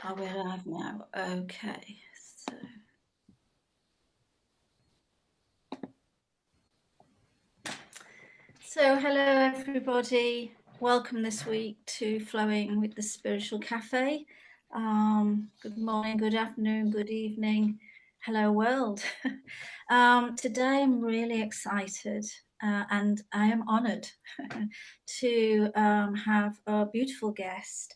Are we live now? Okay. So hello everybody. Welcome this week to Flowing with the Spiritual Cafe. Good morning, good afternoon, good evening. Hello world. Today I'm really excited and I am honoured to have a beautiful guest,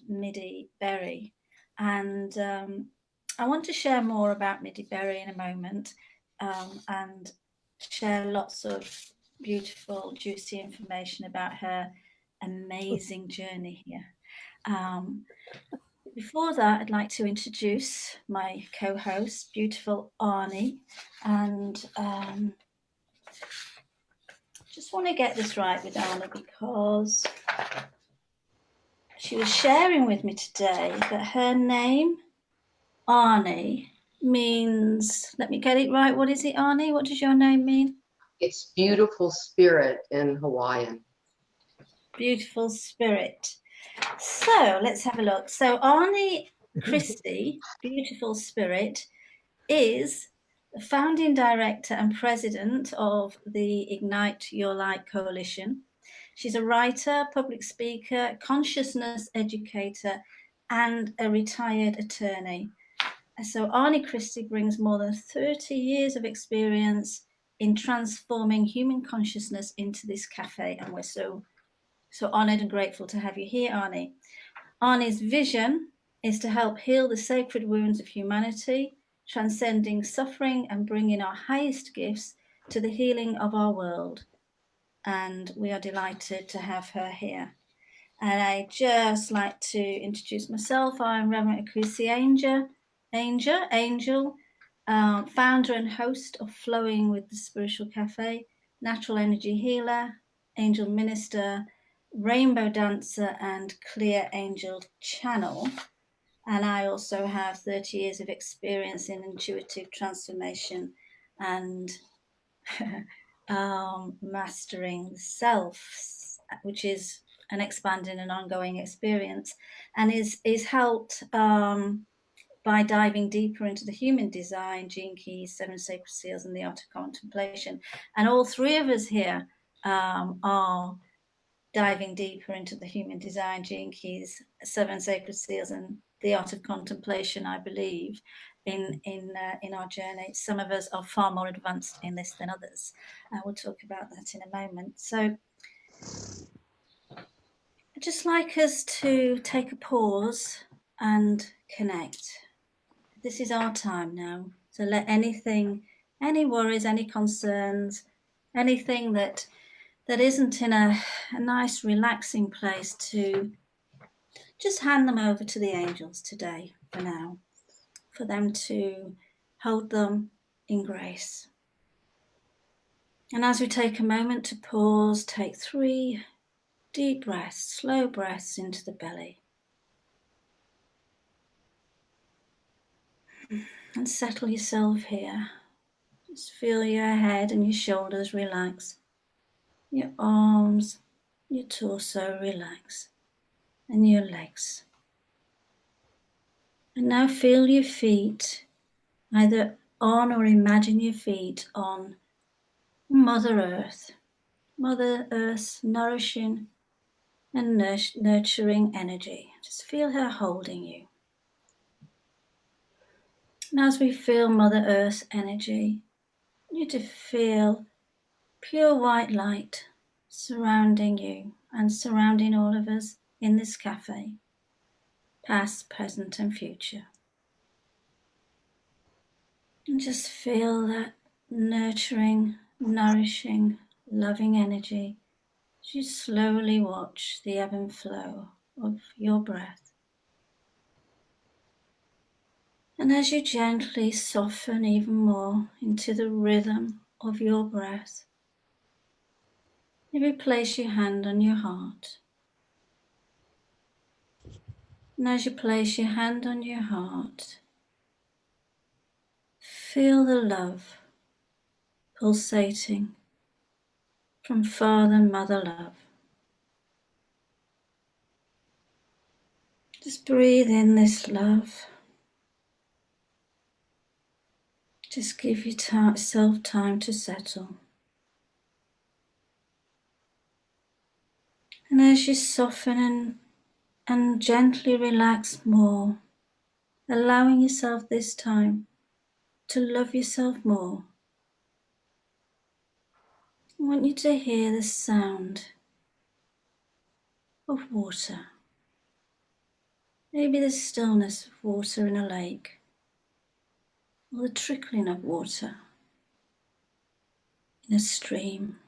Midi Berry. And I want to share more about Midi Berry in a moment and share lots of beautiful, juicy information about her amazing journey here. Before that, I'd like to introduce my co-host, beautiful Arnie, and just want to get this right with Arnie because she was sharing with me today that her name, Arnie, means, let me get it right. What is it, Arnie? What does your name mean? It's beautiful spirit in Hawaiian. Beautiful spirit. So let's have a look. So Arnie Christie, beautiful spirit, is the founding director and president of the Ignite Your Light Coalition. She's a writer, public speaker, consciousness educator, and a retired attorney. So Arnie Christie brings more than 30 years of experience in transforming human consciousness into this cafe, and we're so honoured and grateful to have you here, Arnie. Arnie's vision is to help heal the sacred wounds of humanity, transcending suffering and bringing our highest gifts to the healing of our world. And we are delighted to have her here. And I just like to introduce myself. I'm Reverend Akusi Angel, founder and host of Flowing with the Spiritual Cafe, natural energy healer, angel minister, rainbow dancer, and clear angel channel. And I also have 30 years of experience in intuitive transformation and mastering the self, which is an expanding and ongoing experience, and is helped by diving deeper into the human design, gene keys, 7 sacred seals, and the art of contemplation. And all three of us here are diving deeper into the human design, gene keys, 7 sacred seals, and the art of contemplation, I believe, in our journey. Some of us are far more advanced in this than others. We'll talk about that in a moment. So I'd just like us to take a pause and connect. This is our time now. So let anything, any worries, any concerns, anything that isn't in a nice, relaxing place, to just hand them over to the angels today for now, for them to hold them in grace. And as we take a moment to pause, take 3 deep breaths, slow breaths into the belly. And settle yourself here. Just feel your head and your shoulders relax. Your arms, your torso relax. And your legs. And now feel your feet either on or imagine your feet on Mother Earth. Mother Earth's nourishing and nurturing energy. Just feel her holding you. And as we feel Mother Earth's energy, you to feel pure white light surrounding you and surrounding all of us in this cafe, past, present, and future. And just feel that nurturing, nourishing, loving energy as you slowly watch the ebb and flow of your breath. And as you gently soften even more into the rhythm of your breath, maybe place your hand on your heart. And as you place your hand on your heart, feel the love pulsating from Father, Mother love. Just breathe in this love. Just give yourself time to settle. And as you soften and gently relax more, allowing yourself this time to love yourself more, I want you to hear the sound of water. Maybe the stillness of water in a lake, or the trickling of water in a stream.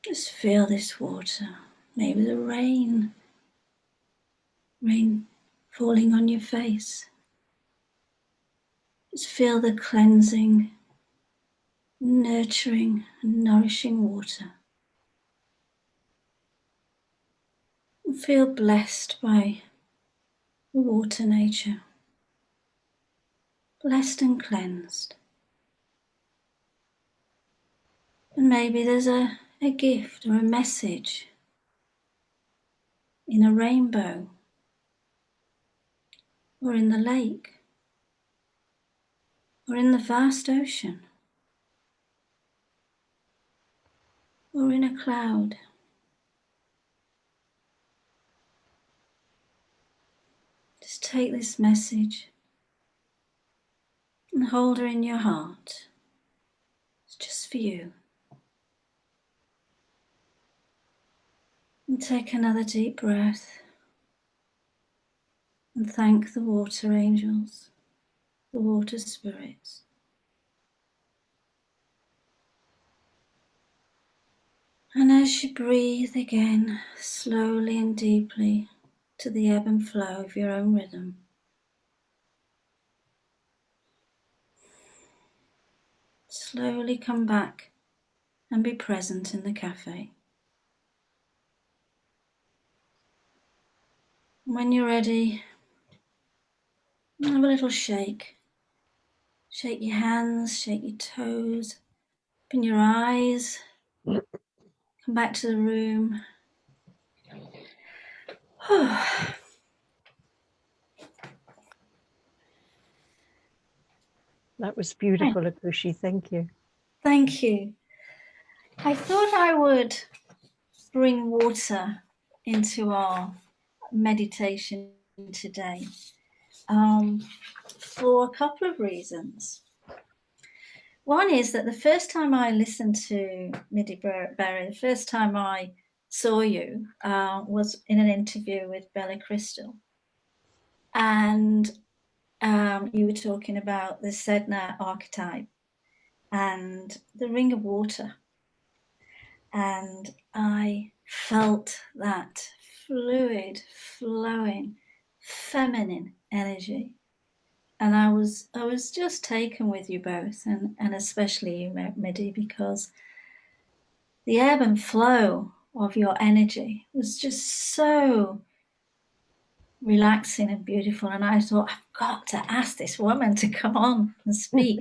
Just feel this water. Maybe the rain falling on your face. Just feel the cleansing, nurturing, and nourishing water. And feel blessed by the water nature. Blessed and cleansed. And maybe there's a gift or a message in a rainbow, or in the lake, or in the vast ocean, or in a cloud. Just take this message and hold her in your heart. It's just for you. And take another deep breath and thank the water angels, the water spirits. And as you breathe again, slowly and deeply, to the ebb and flow of your own rhythm, slowly come back and be present in the cafe. When you're ready, have a little shake. Shake your hands, shake your toes, open your eyes, come back to the room. That was beautiful, Akushi. Thank you. Thank you. I thought I would bring water into our meditation today for a couple of reasons. One is that the first time I listened to Midi Berry, the first time I saw you was in an interview with Bella Crystal. And you were talking about the Sedna archetype and the ring of water. And I felt that fluid, flowing, feminine energy. And I was just taken with you both, and especially you, Midi, because the ebb and flow of your energy was just so relaxing and beautiful. And I thought, I've got to ask this woman to come on and speak.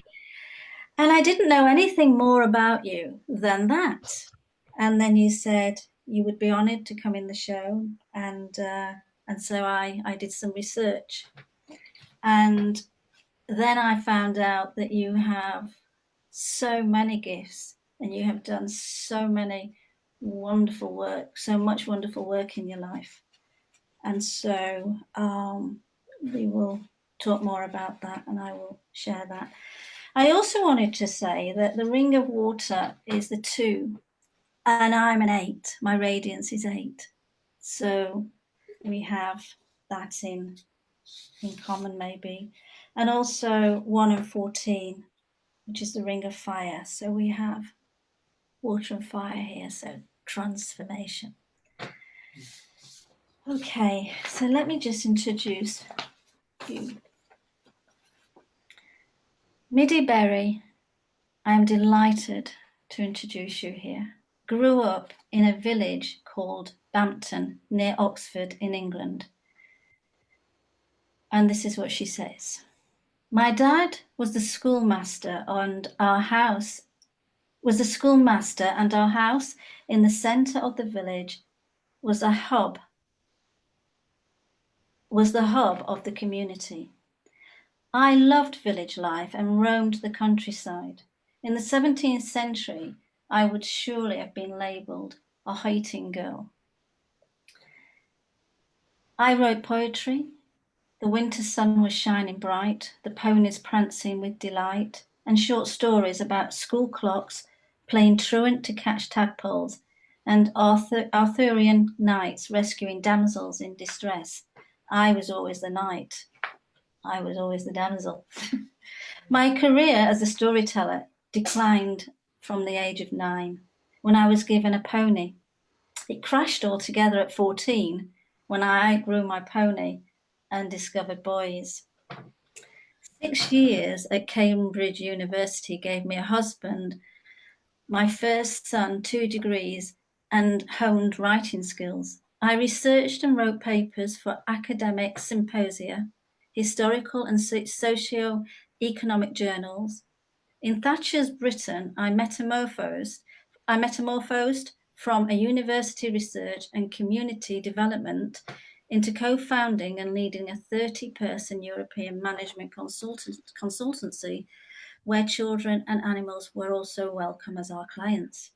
And I didn't know anything more about you than that. And then you said you would be honoured to come in the show, and so I did some research, and then I found out that you have so many gifts, and you have done so many wonderful work, so much wonderful work in your life, and so we will talk more about that, and I will share that. I also wanted to say that the ring of water is the 2, and I'm an 8. My radiance is 8. So we have that in common, maybe. And also 1 and 14, which is the ring of fire. So we have water and fire here, so transformation. Okay, so let me just introduce you. Midi Berry, I am delighted to introduce you here. Grew up in a village called Bampton, near Oxford in England. And this is what she says. My dad was the schoolmaster, and our house in the centre of the village was a hub was the hub of the community. I loved village life and roamed the countryside. In the 17th century, I would surely have been labelled a hoyting girl. I wrote poetry. The winter sun was shining bright, the ponies prancing with delight, and short stories about school clocks, playing truant to catch tadpoles, and Arthurian knights rescuing damsels in distress. I was always the knight. I was always the damsel. My career as a storyteller declined from the age of 9 when I was given a pony. It crashed altogether at 14 when I outgrew my pony and discovered boys. 6 years at Cambridge University gave me a husband, my first son, 2 degrees, and honed writing skills. I researched and wrote papers for academic symposia, historical and socio-economic journals. In Thatcher's Britain, I metamorphosed from a university research and community development into co-founding and leading a 30-person European management consultancy where children and animals were also welcome as our clients.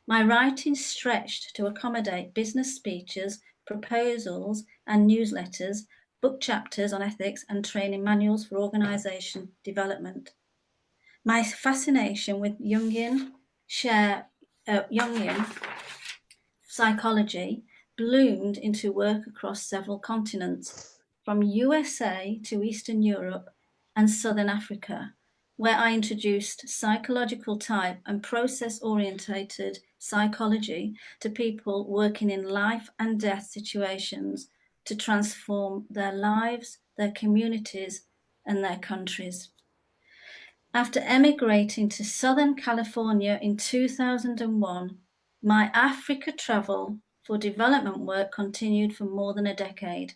My writing stretched to accommodate business speeches, proposals and newsletters, book chapters on ethics and training manuals for organisation development. My fascination with Jungian psychology bloomed into work across several continents, from USA to Eastern Europe and Southern Africa, where I introduced psychological type and process-orientated psychology to people working in life and death situations to transform their lives, their communities, and their countries. After emigrating to Southern California in 2001, my Africa travel for development work continued for more than a decade.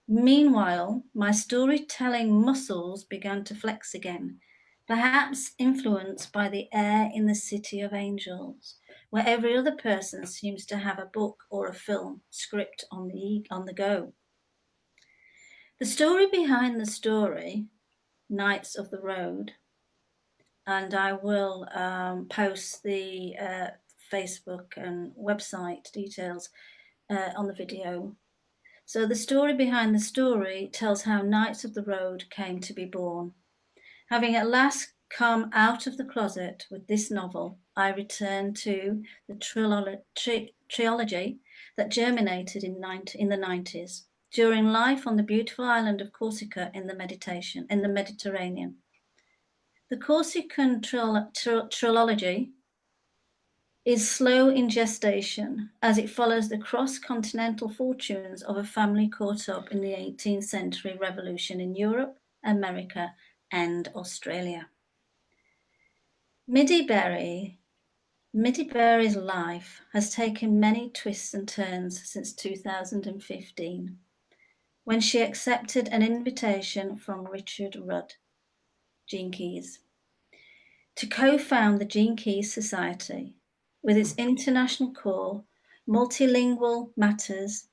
Meanwhile, my storytelling muscles began to flex again, perhaps influenced by the air in the City of Angels, where every other person seems to have a book or a film script on the go. The story behind the story, Knights of the Road, and I will post the Facebook and website details on the video. So the story behind the story tells how Knights of the Road came to be born. Having at last come out of the closet with this novel, I returned to the trilogy that germinated in the 90s during life on the beautiful island of Corsica in the Mediterranean. The Corsican trilogy is slow in gestation as it follows the cross-continental fortunes of a family caught up in the 18th century revolution in Europe, America, and Australia. Midi Berry's life has taken many twists and turns since 2015, when she accepted an invitation from Richard Rudd, Gene Keys, to co-found the Gene Keys Society. With its international core, multilingual matters,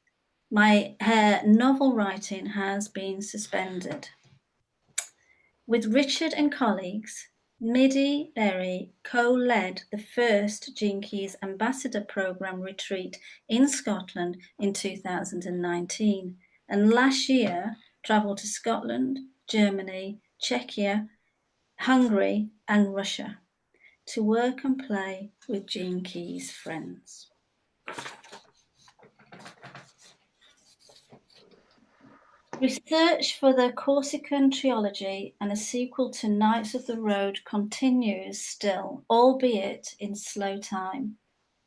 her novel writing has been suspended. With Richard and colleagues, Midi Berry co-led the first Gene Keys Ambassador Programme retreat in Scotland in 2019, and last year travelled to Scotland, Germany, Czechia, Hungary, and Russia to work and play with Gene Keys' friends. Research for the Corsican trilogy and a sequel to Knights of the Road continues still, albeit in slow time,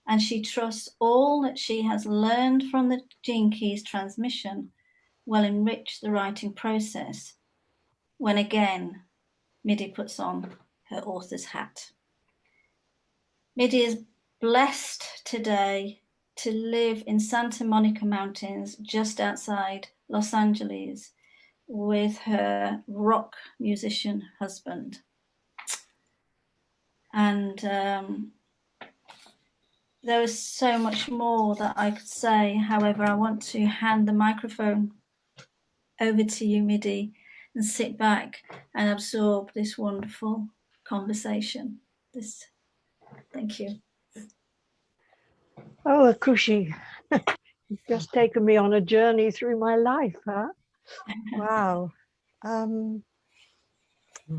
and she trusts all that she has learned from the Gene Keys transmission will enrich the writing process when again Midi puts on her author's hat. Midi is blessed today to live in Santa Monica Mountains just outside Los Angeles with her rock musician husband. And there is so much more that I could say. However, I want to hand the microphone over to you, Midi, and sit back and absorb this wonderful conversation. Thank you. Oh, Akushi, you've just taken me on a journey through my life, huh? Wow.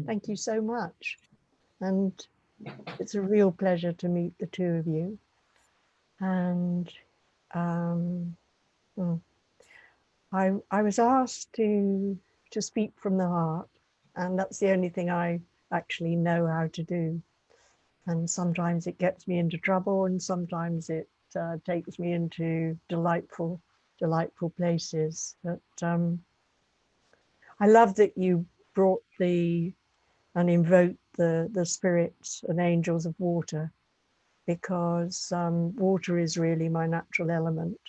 Thank you so much. And it's a real pleasure to meet the two of you. And I was asked to speak from the heart, and that's the only thing I actually know how to do. And sometimes it gets me into trouble, and sometimes it takes me into delightful places. But I love that you brought and invoked the spirits and angels of water, because water is really my natural element.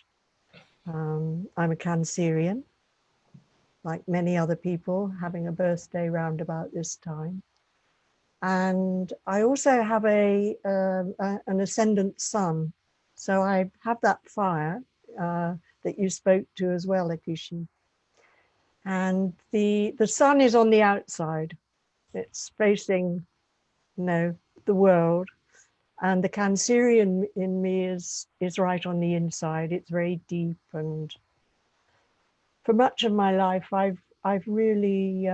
I'm a Cancerian, like many other people, having a birthday round about this time. And I also have an ascendant sun. So I have that fire that you spoke to as well, Akushi. And the sun is on the outside. It's facing, the world. And the Cancerian in me is right on the inside. It's very deep. And for much of my life, I've really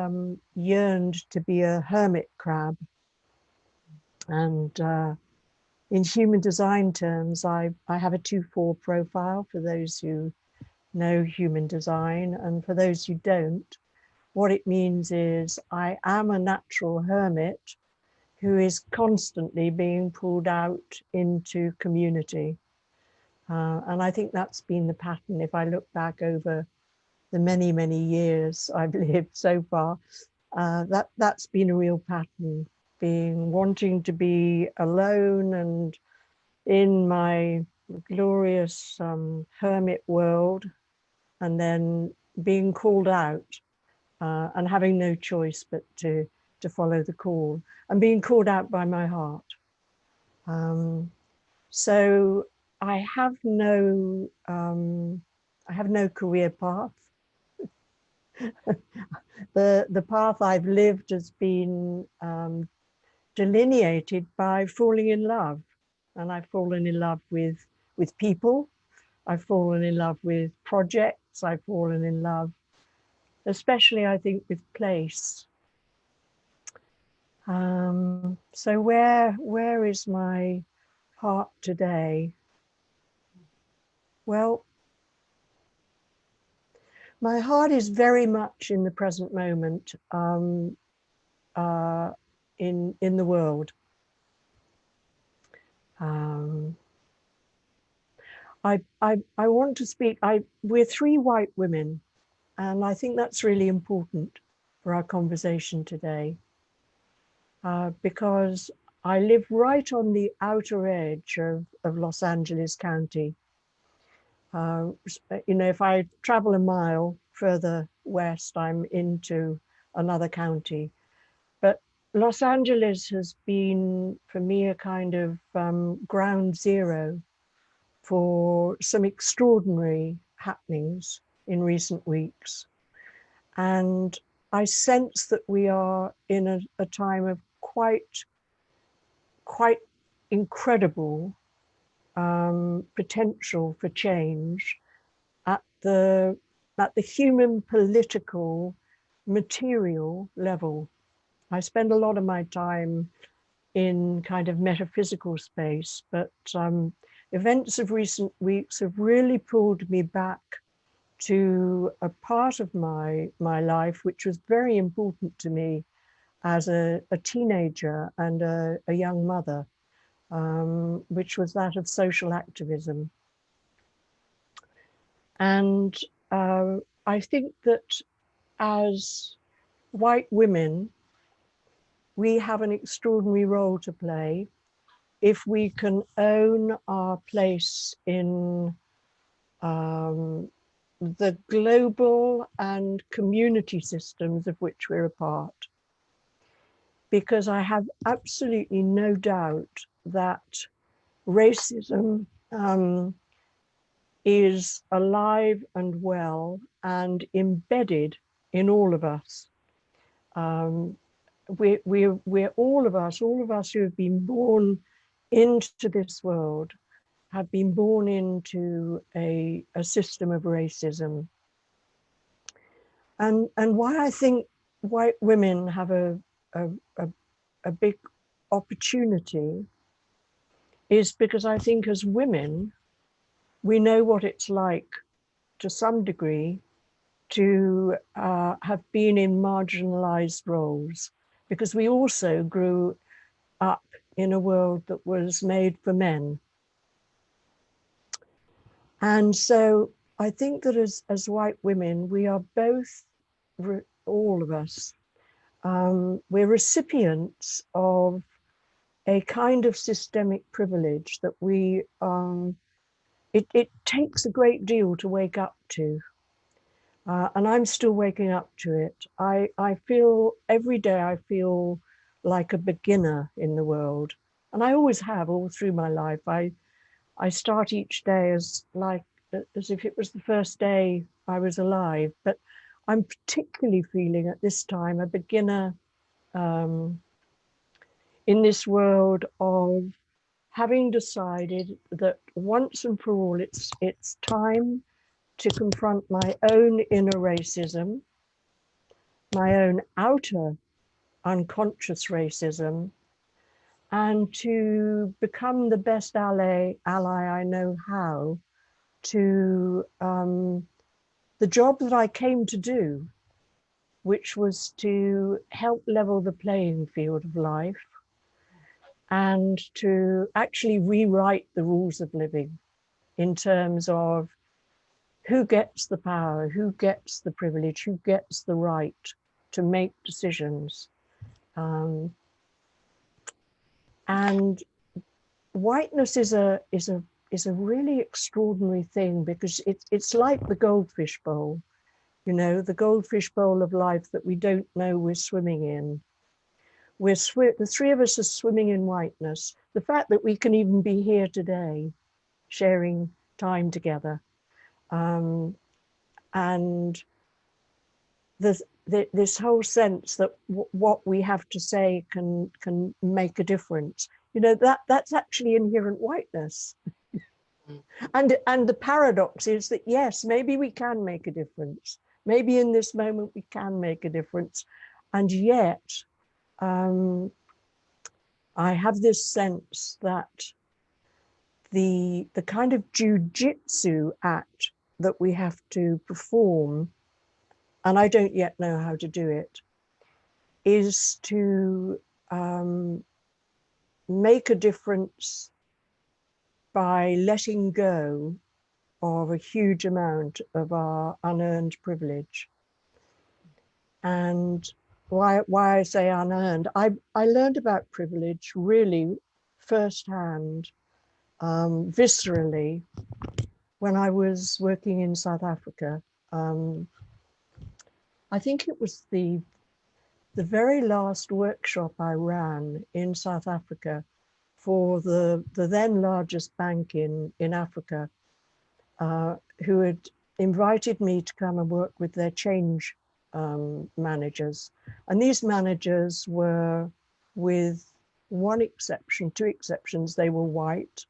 yearned to be a hermit crab. And in human design terms, I have a 2-4 profile for those who know human design. And for those who don't, what it means is I am a natural hermit who is constantly being pulled out into community. And I think that's been the pattern. If I look back over the many, many years I've lived so far, that's been a real pattern, wanting to be alone and in my glorious hermit world, and then being called out and having no choice but to follow the call, and being called out by my heart. So I have no career path. The path I've lived has been delineated by falling in love, and I've fallen in love with people. I've fallen in love with projects. I've fallen in love, especially I think, with place. So where is my heart today? Well, my heart is very much in the present moment, in the world. I want to speak. We're 3 white women, and I think that's really important for our conversation today, because I live right on the outer edge of Los Angeles County. If I travel a mile further west, I'm into another county. But Los Angeles has been, for me, a kind of ground zero for some extraordinary happenings in recent weeks. And I sense that we are in a time of quite incredible potential for change at the human, political, material level. I spend a lot of my time in kind of metaphysical space, but events of recent weeks have really pulled me back to a part of my life which was very important to me as a teenager and a young mother, which was that of social activism. And I think that as white women, we have an extraordinary role to play if we can own our place in the global and community systems of which we're a part. Because I have absolutely no doubt that racism is alive and well and embedded in all of us. We're all of us who have been born into this world, have been born into a system of racism. And why I think white women have a big opportunity is because I think as women, we know what it's like to some degree to have been in marginalized roles, because we also grew up in a world that was made for men. And so I think that as white women, we are both, all of us, we're recipients of a kind of systemic privilege that we, it takes a great deal to wake up to. And I'm still waking up to it. I feel, every day I feel like a beginner in the world. And I always have all through my life. I start each day as if it was the first day I was alive. But I'm particularly feeling at this time a beginner in this world of having decided that once and for all, it's time to confront my own inner racism, my own outer unconscious racism, and to become the best ally I know how to the job that I came to do, which was to help level the playing field of life and to actually rewrite the rules of living in terms of who gets the power, who gets the privilege, who gets the right to make decisions. And whiteness is a really extraordinary thing, because it's like the goldfish bowl, you know, the goldfish bowl of life that we don't know we're swimming in. The three of us are swimming in whiteness. The fact that we can even be here today, sharing time together, and this whole sense that what we have to say can make a difference. You know, that's actually inherent whiteness. And the paradox is that, yes, maybe we can make a difference. Maybe in this moment we can make a difference. And yet, I have this sense that the kind of jujitsu act that we have to perform, and I don't yet know how to do it, is to make a difference by letting go of a huge amount of our unearned privilege. And why I say unearned, I learned about privilege really firsthand, viscerally, when I was working in South Africa. I think it was the very last workshop I ran in South Africa for the then largest bank in Africa, who had invited me to come and work with their change managers. And these managers were, with one exception, two exceptions, they were white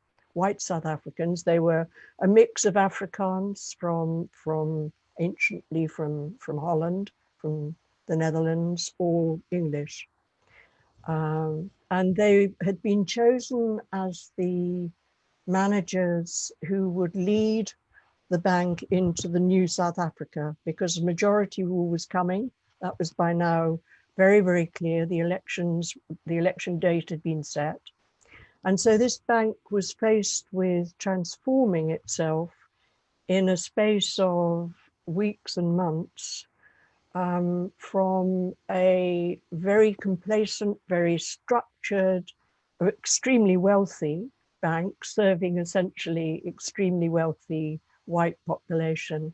South Africans. They were a mix of Afrikaans from anciently from Holland, from the Netherlands, or English. And they had been chosen as the managers who would lead the bank into the new South Africa, because majority rule was coming. That was by now very, very clear. The election date had been set. And so this bank was faced with transforming itself in a space of weeks and months, from a very complacent, very structured, extremely wealthy bank serving essentially extremely wealthy white population,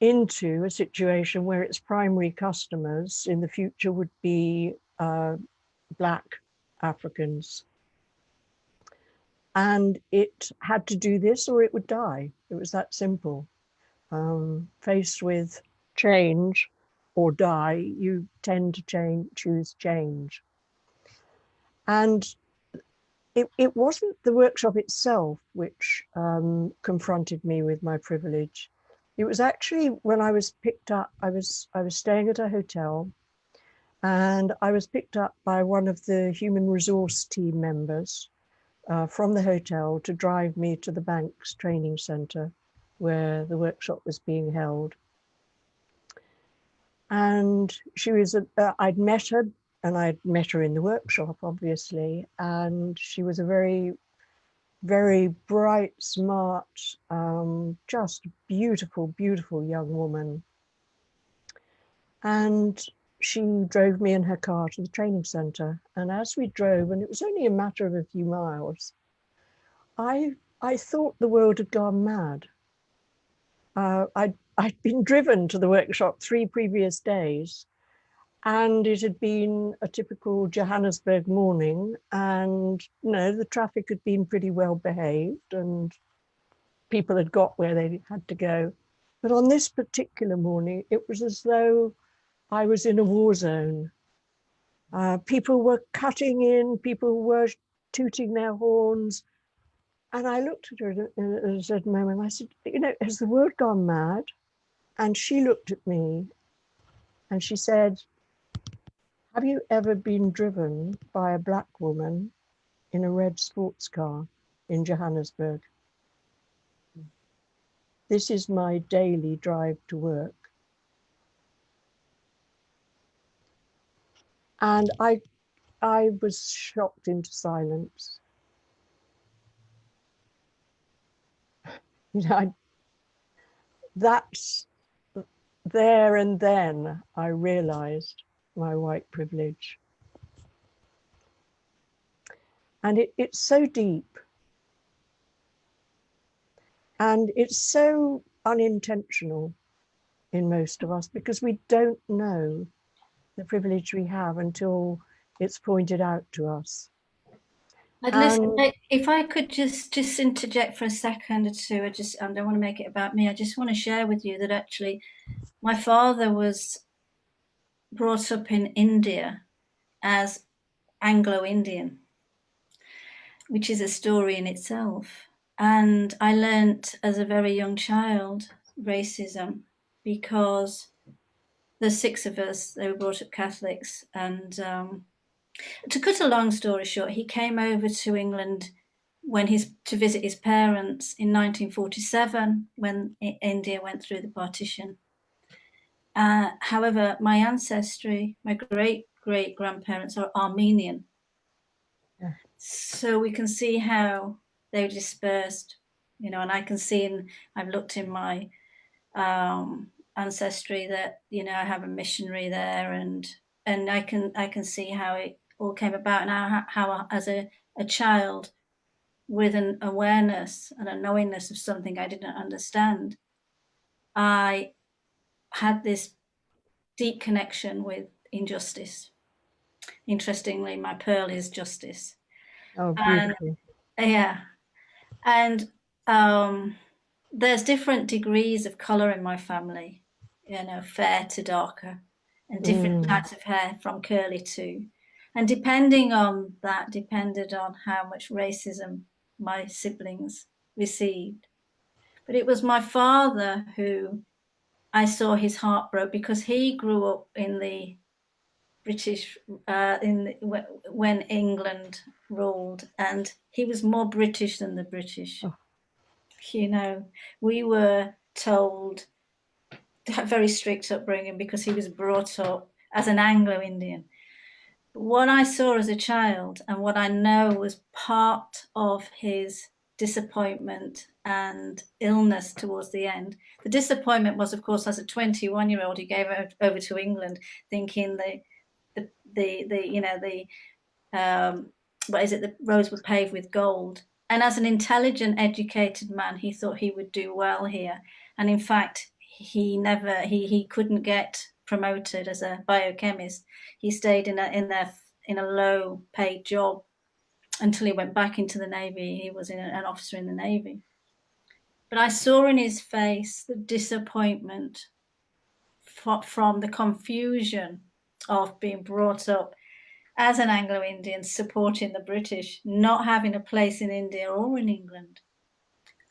into a situation where its primary customers in the future would be Black Africans. And it had to do this or it would die. It was that simple. Faced with change, or die, you tend to choose change. And it wasn't the workshop itself which confronted me with my privilege. It was actually when I was picked up. I was staying at a hotel, and I was picked up by one of the human resource team members from the hotel to drive me to the bank's training centre where the workshop was being held. And she was, I'd met her, and I'd met her in the workshop, obviously, and she was a very, very bright, smart, just beautiful, beautiful young woman. And she drove me in her car to the training centre. And as we drove, and it was only a matter of a few miles, I thought the world had gone mad. I'd been driven to the workshop 3 previous days, and it had been a typical Johannesburg morning, and the traffic had been pretty well behaved and people had got where they had to go. But on this particular morning, it was as though I was in a war zone. People were cutting in, people were tooting their horns. And I looked at her at a certain moment, I said, has the world gone mad? And she looked at me and she said, have you ever been driven by a black woman in a red sports car in Johannesburg? This is my daily drive to work. And I was shocked into silence. That's there and then I realized my white privilege. And it's so deep. And it's so unintentional in most of us because we don't know the privilege we have until it's pointed out to us. Listen, if I could just interject for a second or two, I don't want to make it about me. I just want to share with you that actually my father was brought up in India as Anglo-Indian, which is a story in itself. And I learnt as a very young child racism because there's 6 of us, they were brought up Catholics. And to cut a long story short, he came over to England to visit his parents in 1947 when India went through the partition. However, my ancestry, my great-great-grandparents are Armenian. Yeah. So we can see how they were dispersed, and I can see, I've looked in my ancestry that, I have a missionary there, and I can see how it all came about, and how as a child with an awareness and a knowingness of something I didn't understand, I had this deep connection with injustice. Interestingly, my pearl is justice. Oh, beautiful. And there's different degrees of color in my family, fair to darker, and different types of hair from curly to, and depended on how much racism my siblings received. But it was my father who I saw his heart broke, because he grew up in the British, when England ruled, and he was more British than the British. Oh. We were told to have very strict upbringing because he was brought up as an Anglo-Indian. But what I saw as a child, and what I know was part of his disappointment and illness towards the end. The disappointment was, of course, as a 21-year-old, he gave over to England, thinking the roads were paved with gold. And as an intelligent, educated man, he thought he would do well here. And in fact, he couldn't get promoted as a biochemist. He stayed in a low-paid job until he went back into the Navy. He was an officer in the Navy. But I saw in his face the disappointment from the confusion of being brought up as an Anglo-Indian, supporting the British, not having a place in India or in England,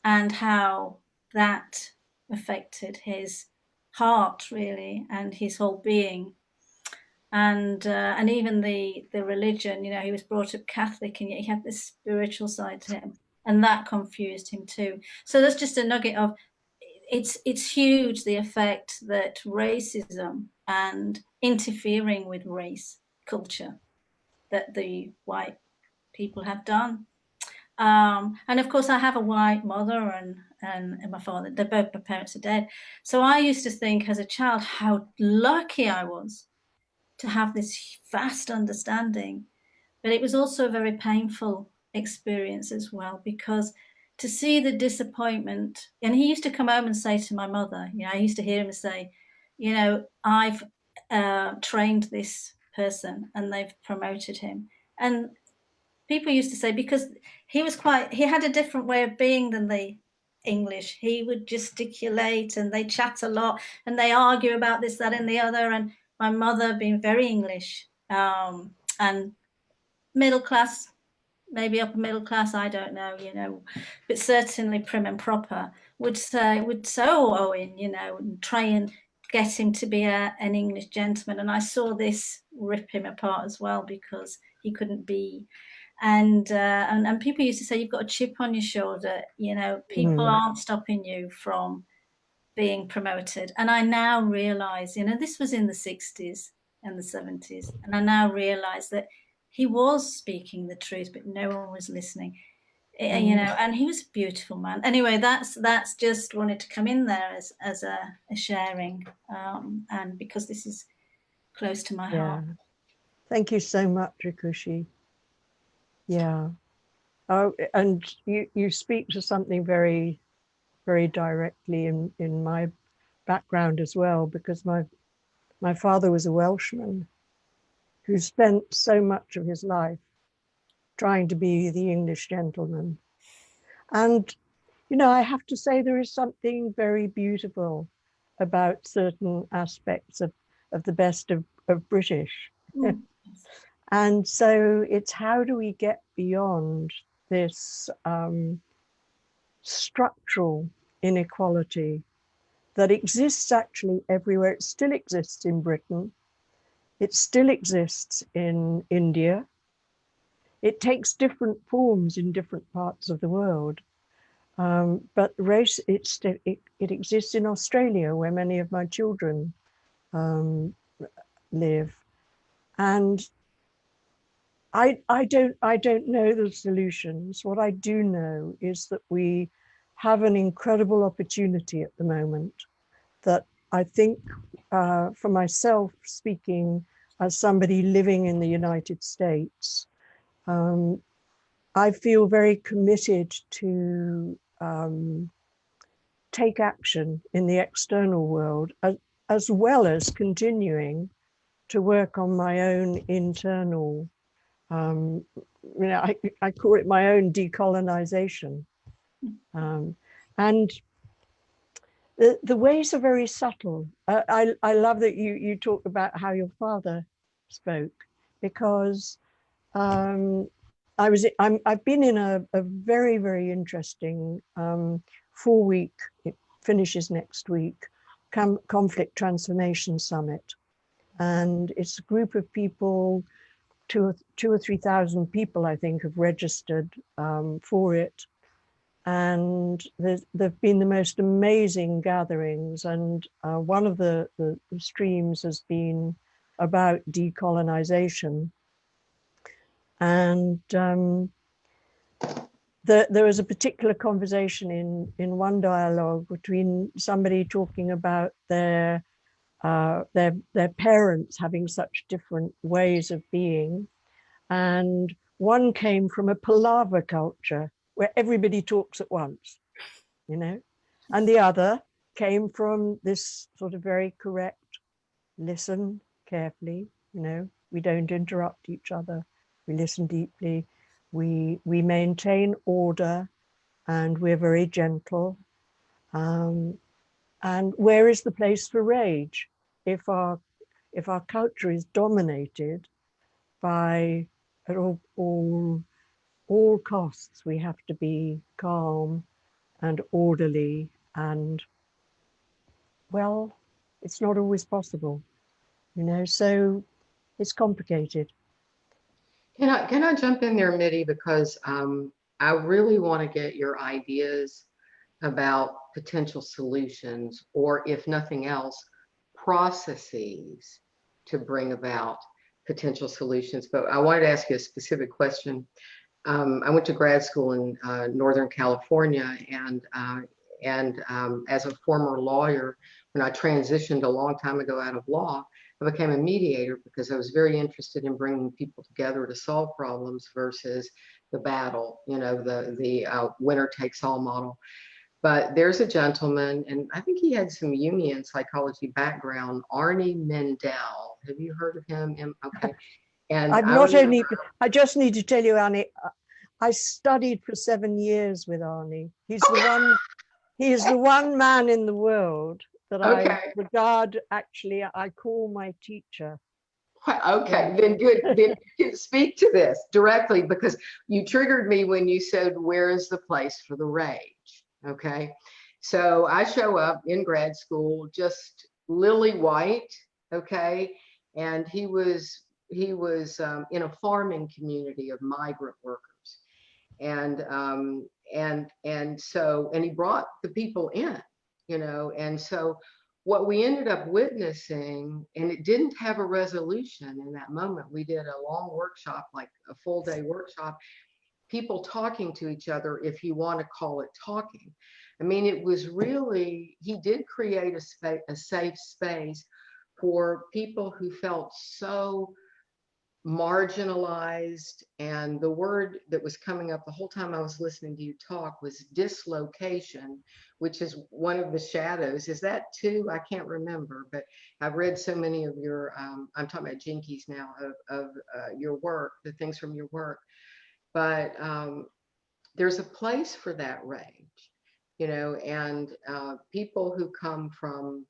and how that affected his heart, really, and his whole being. And even the religion, you know, he was brought up Catholic, and yet he had this spiritual side to him, and that confused him too. So that's just a nugget of it's huge, the effect that racism and interfering with race culture that the white people have done. And of course, I have a white mother and my father. They're both, my parents are dead. So I used to think as a child how lucky I was to have this vast understanding. But it was also a very painful experience as well, because to see the disappointment, and he used to come home and say to my mother, you know, I used to hear him say, you know, I've trained this person and they've promoted him. And people used to say, because he had a different way of being than the English. He would gesticulate and they chat a lot and they argue about this, that, and the other. And my mother, being very English and middle class, maybe upper middle class, I don't know, you know, but certainly prim and proper, would so Owen, you know, and try and get him to be an English gentleman. And I saw this rip him apart as well, because he couldn't be. And people used to say, you've got a chip on your shoulder, you know, people aren't stopping you from being promoted. And I now realize, you know, this was in the 60s and the 70s, and I now realize that he was speaking the truth, but no one was listening. You know, and he was a beautiful man. Anyway, that's just wanted to come in there as a sharing, and because this is close to my heart. Thank you so much, Rikushi. Yeah. Oh, and you speak to something very, very directly in my background as well, because my father was a Welshman who spent so much of his life trying to be the English gentleman. And, you know, I have to say there is something very beautiful about certain aspects of the best of British. And so it's how do we get beyond this structural inequality that exists actually everywhere. It still exists in Britain. It still exists in India. It takes different forms in different parts of the world. But race, it exists in Australia, where many of my children live. And I don't know the solutions. What I do know is that we have an incredible opportunity at the moment that I think, for myself, speaking as somebody living in the United States, I feel very committed to take action in the external world, as well as continuing to work on my own internal, you know, I call it my own decolonization. And the ways are very subtle. I love that you talk about how your father spoke, because I've been in a very, very interesting 4-week, it finishes next week, conflict transformation summit. And it's a group of people, 2,000 or 3,000 people, I think, have registered for it. And there've been the most amazing gatherings. And one of the streams has been about decolonization. And there was a particular conversation in one dialogue between somebody talking about their parents having such different ways of being. And one came from a palaver culture where everybody talks at once, you know, and the other came from this sort of very correct, listen carefully, you know, we don't interrupt each other, we listen deeply, we maintain order, and we're very gentle. And where is the place for rage? if our culture is dominated by at all costs, we have to be calm and orderly, and well, it's not always possible, you know, so it's complicated. Can I jump in there, Midi, because I really want to get your ideas about potential solutions, or if nothing else, processes to bring about potential solutions. But I wanted to ask you a specific question. I went to grad school in Northern California, and as a former lawyer, when I transitioned a long time ago out of law, I became a mediator because I was very interested in bringing people together to solve problems versus the battle, you know, the winner takes all model. But there's a gentleman, and I think he had some Jungian psychology background, Arnie Mendel. Have you heard of him? Okay. And I just need to tell you, Annie, I studied for 7 years with Arnie. He is the one man in the world that I regard, actually, I call my teacher. Okay, then good. Then you can speak to this directly, because you triggered me when you said, where is the place for the rage? Okay, so I show up in grad school, just lily white, okay, and he was in a farming community of migrant workers, and he brought the people in, you know, and so what we ended up witnessing, and it didn't have a resolution in that moment. We did a long workshop, like a full day workshop, people talking to each other, if you want to call it talking. I mean, it was really, he did create a safe space for people who felt so marginalized. And the word that was coming up the whole time I was listening to you talk was dislocation, which is one of the shadows. Is that two? I can't remember, but I've read so many of your, I'm talking about jinkies now, of your work, the things from your work. But there's a place for that rage, you know, and people who come from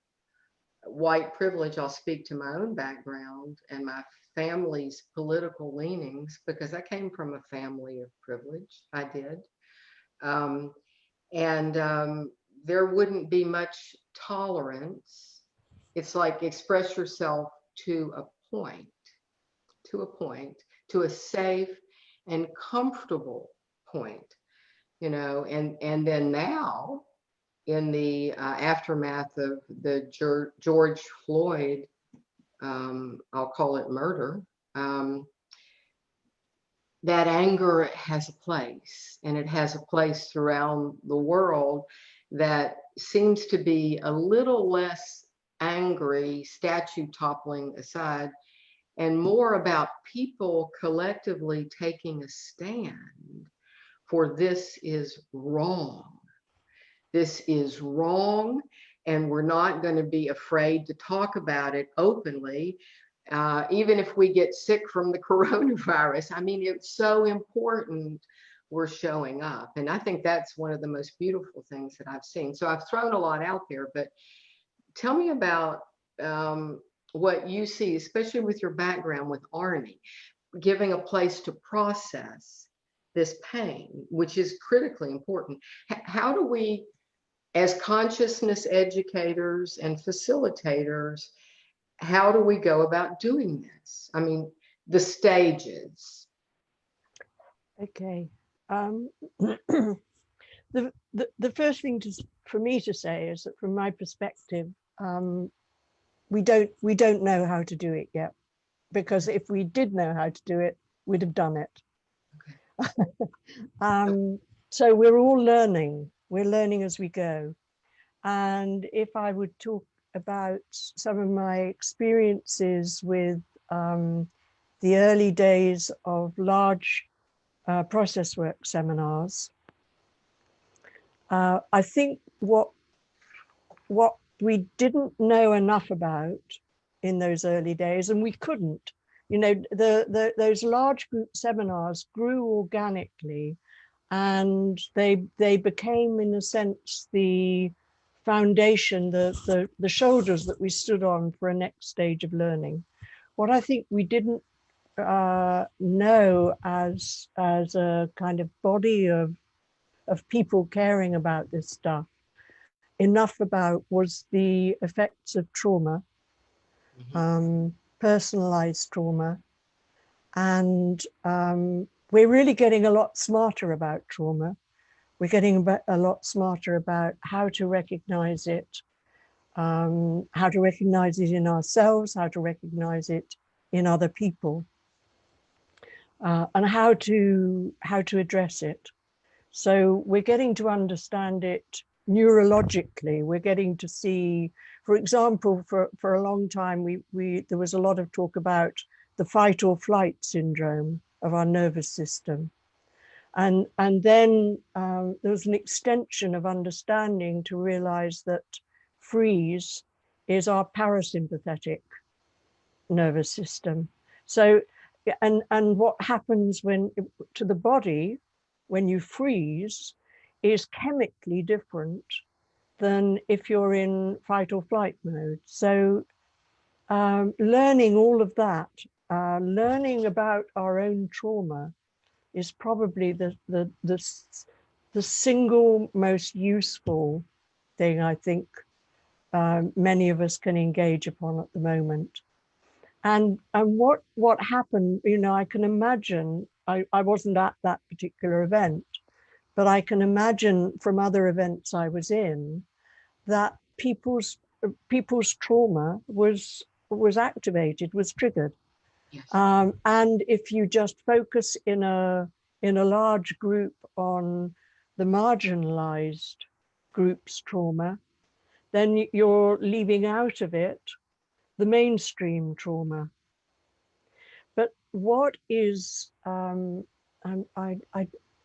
white privilege, I'll speak to my own background and my family's political leanings, because I came from a family of privilege. I did. There wouldn't be much tolerance. It's like express yourself to a point, to a safe and comfortable point, you know, and then now, in the aftermath of the George Floyd, I'll call it murder, that anger has a place, and it has a place throughout the world that seems to be a little less angry, statue toppling aside, and more about people collectively taking a stand for this is wrong. This is wrong, and we're not going to be afraid to talk about it openly, even if we get sick from the coronavirus. I mean, it's so important we're showing up. And I think that's one of the most beautiful things that I've seen. So I've thrown a lot out there, but tell me about what you see, especially with your background with Arnie, giving a place to process this pain, which is critically important. How do we, as consciousness educators and facilitators, how do we go about doing this? I mean, the stages. Okay. The first thing for me to say is that from my perspective, we don't know how to do it yet, because if we did know how to do it, we'd have done it. Okay. So we're all learning. We're learning as we go. And if I would talk about some of my experiences with the early days of large process work seminars, I think what we didn't know enough about in those early days, and we couldn't, you know, those large group seminars grew organically, and they became, in a sense, the foundation, the shoulders that we stood on for a next stage of learning. What I think we didn't know as a kind of body of people caring about this stuff enough about was the effects of trauma, personalized trauma. And we're really getting a lot smarter about trauma. We're getting a lot smarter about how to recognize it, how to recognize it in ourselves, how to recognize it in other people, and how to address it. So we're getting to understand it neurologically. We're getting to see, for example, for a long time, there was a lot of talk about the fight or flight syndrome of our nervous system. And then there was an extension of understanding to realize that freeze is our parasympathetic nervous system. So, and what happens to the body when you freeze is chemically different than if you're in fight or flight mode. So learning all of that, learning about our own trauma is probably the single most useful thing I think many of us can engage upon at the moment. And what happened, you know, I can imagine, I wasn't at that particular event, but I can imagine from other events I was in that people's trauma was activated, was triggered. Yes. And if you just focus in a large group on the marginalized group's trauma, then you're leaving out of it the mainstream trauma. But what is, I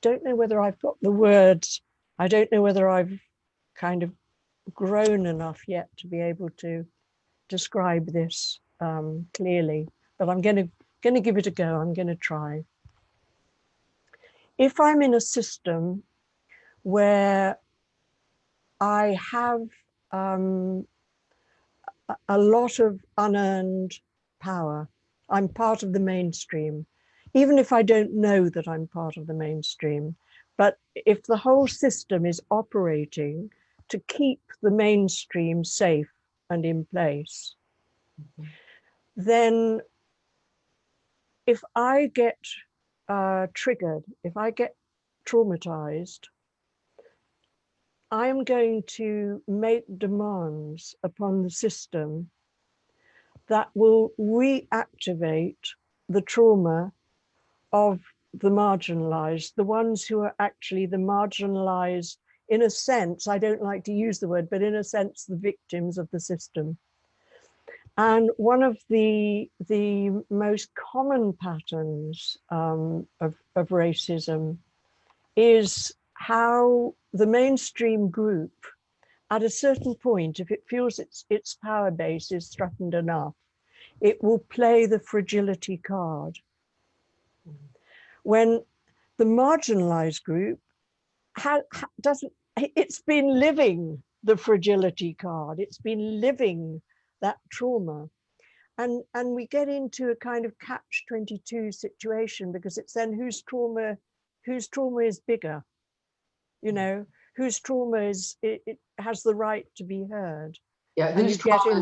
don't know whether I've got the words, I don't know whether I've kind of grown enough yet to be able to describe this clearly, but I'm going to give it a go. I'm going to try. If I'm in a system where I have a lot of unearned power, I'm part of the mainstream, even if I don't know that I'm part of the mainstream. But if the whole system is operating to keep the mainstream safe and in place, then if I get triggered, if I get traumatized, I'm going to make demands upon the system that will reactivate the trauma of the marginalized, the ones who are actually the marginalized, in a sense, I don't like to use the word, but in a sense, the victims of the system. And one of the most common patterns of racism is how the mainstream group, at a certain point, if it feels its power base is threatened enough, it will play the fragility card. When the marginalized group it's been living the fragility card, it's been living that trauma. And we get into a kind of catch-22 situation, because it's then whose trauma is bigger, you know, whose trauma it has the right to be heard. Yeah, whose trauma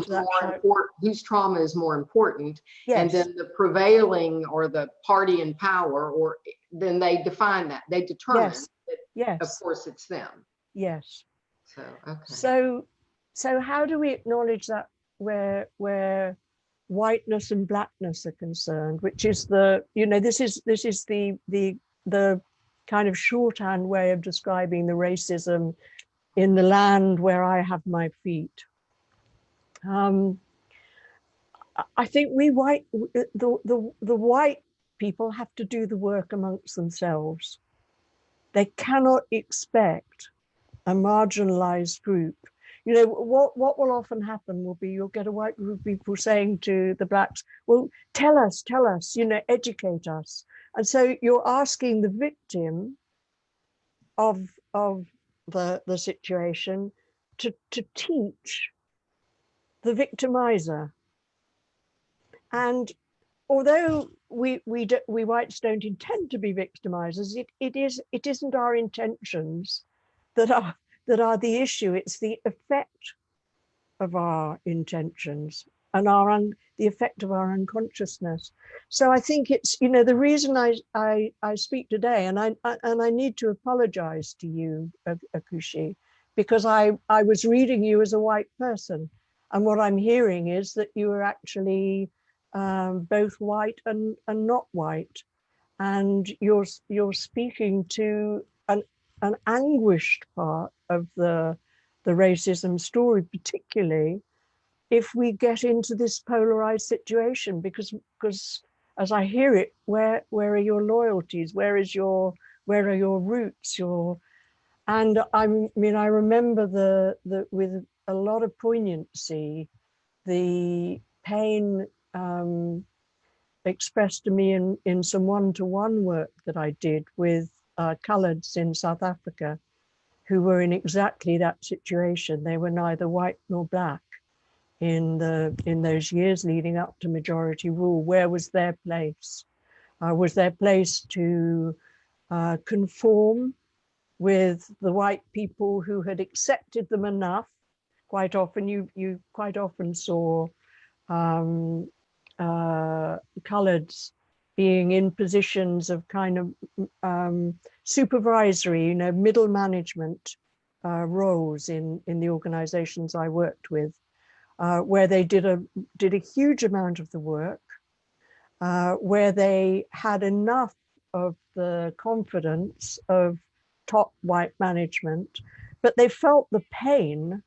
is more important, Yes. And then the prevailing or the party in power, or then they define that, they determine that, yes. Of course, it's them. Yes. So okay. So how do we acknowledge that where whiteness and blackness are concerned, which is this is the kind of shorthand way of describing the racism in the land where I have my feet. I think the white people have to do the work amongst themselves. They cannot expect a marginalized group. You know, what will often happen will be you'll get a white group of people saying to the blacks, well, tell us, you know, educate us. And so you're asking the victim of the situation to teach the victimizer. And although we whites don't intend to be victimizers, it isn't our intentions that are the issue. It's the effect of our intentions and the effect of our unconsciousness. So I think it's, you know, the reason I speak today, and I need to apologize to you, Akushi, because I was reading you as a white person, and what I'm hearing is that you are actually both white and not white, and you're speaking to an anguished part of the racism story, particularly if we get into this polarized situation, because as I hear it, where are your loyalties? Where are your roots? And I mean, I remember with a lot of poignancy, the pain expressed to me in some one-to-one work that I did with coloureds in South Africa, who were in exactly that situation. They were neither white nor black in those years leading up to majority rule. Where was their place? Was their place to conform with the white people who had accepted them enough? Quite often, you quite often saw coloureds being in positions of kind of supervisory, you know, middle management roles in the organizations I worked with, where they did a huge amount of the work, where they had enough of the confidence of top white management, but they felt the pain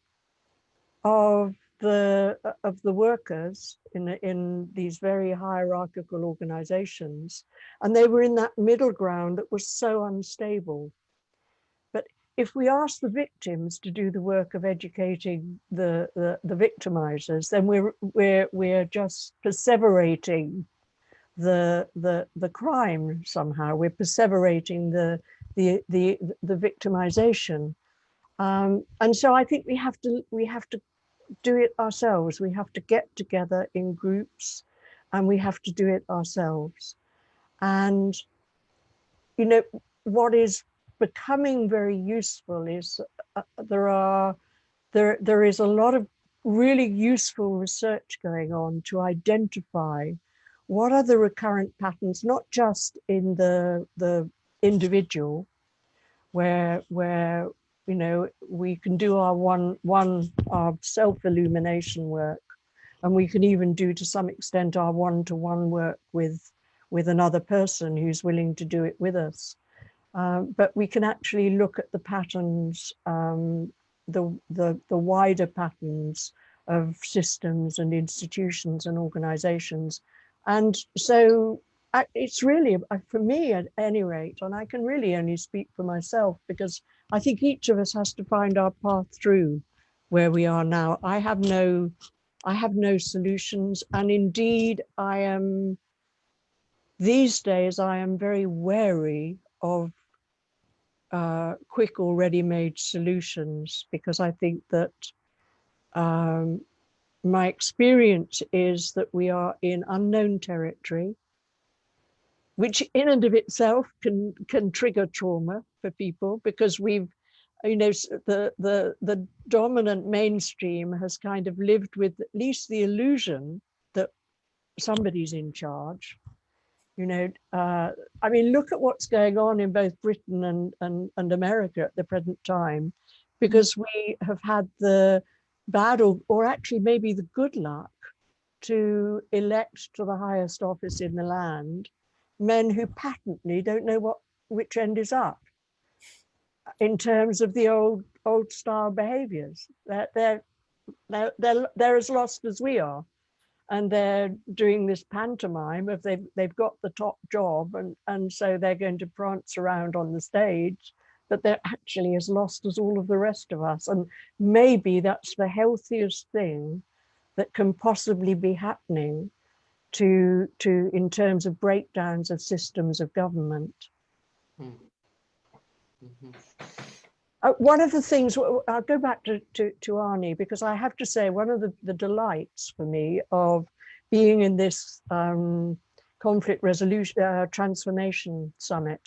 of the workers in these very hierarchical organizations, and they were in that middle ground that was so unstable. But if we ask the victims to do the work of educating the victimizers, then we're just perseverating the crime somehow. We're perseverating the victimization, and so I think we have to do it ourselves. We have to get together in groups, and we have to do it ourselves. And you know what is becoming very useful is there is a lot of really useful research going on to identify what are the recurrent patterns, not just in the individual, where you know we can do our self-illumination work, and we can even do to some extent our one-to-one work with another person who's willing to do it with us. But we can actually look at the patterns, the wider patterns of systems and institutions and organizations. And so it's really, for me at any rate, and I can really only speak for myself, because I think each of us has to find our path through where we are now. I have no solutions, and indeed these days I am very wary of quick or ready-made solutions, because I think that my experience is that we are in unknown territory, which in and of itself can trigger trauma for people, because we've, you know, the dominant mainstream has kind of lived with at least the illusion that somebody's in charge. You know, I mean, look at what's going on in both Britain and America at the present time, because we have had the bad or actually maybe the good luck to elect to the highest office in the land men who patently don't know which end is up in terms of the old style behaviors. They're as lost as we are. And they're doing this pantomime of they've got the top job, and so they're going to prance around on the stage, but they're actually as lost as all of the rest of us. And maybe that's the healthiest thing that can possibly be happening to in terms of breakdowns of systems of government. Mm-hmm. One of the things, I'll go back to Arnie, because I have to say, one of the delights for me of being in this conflict resolution transformation summit,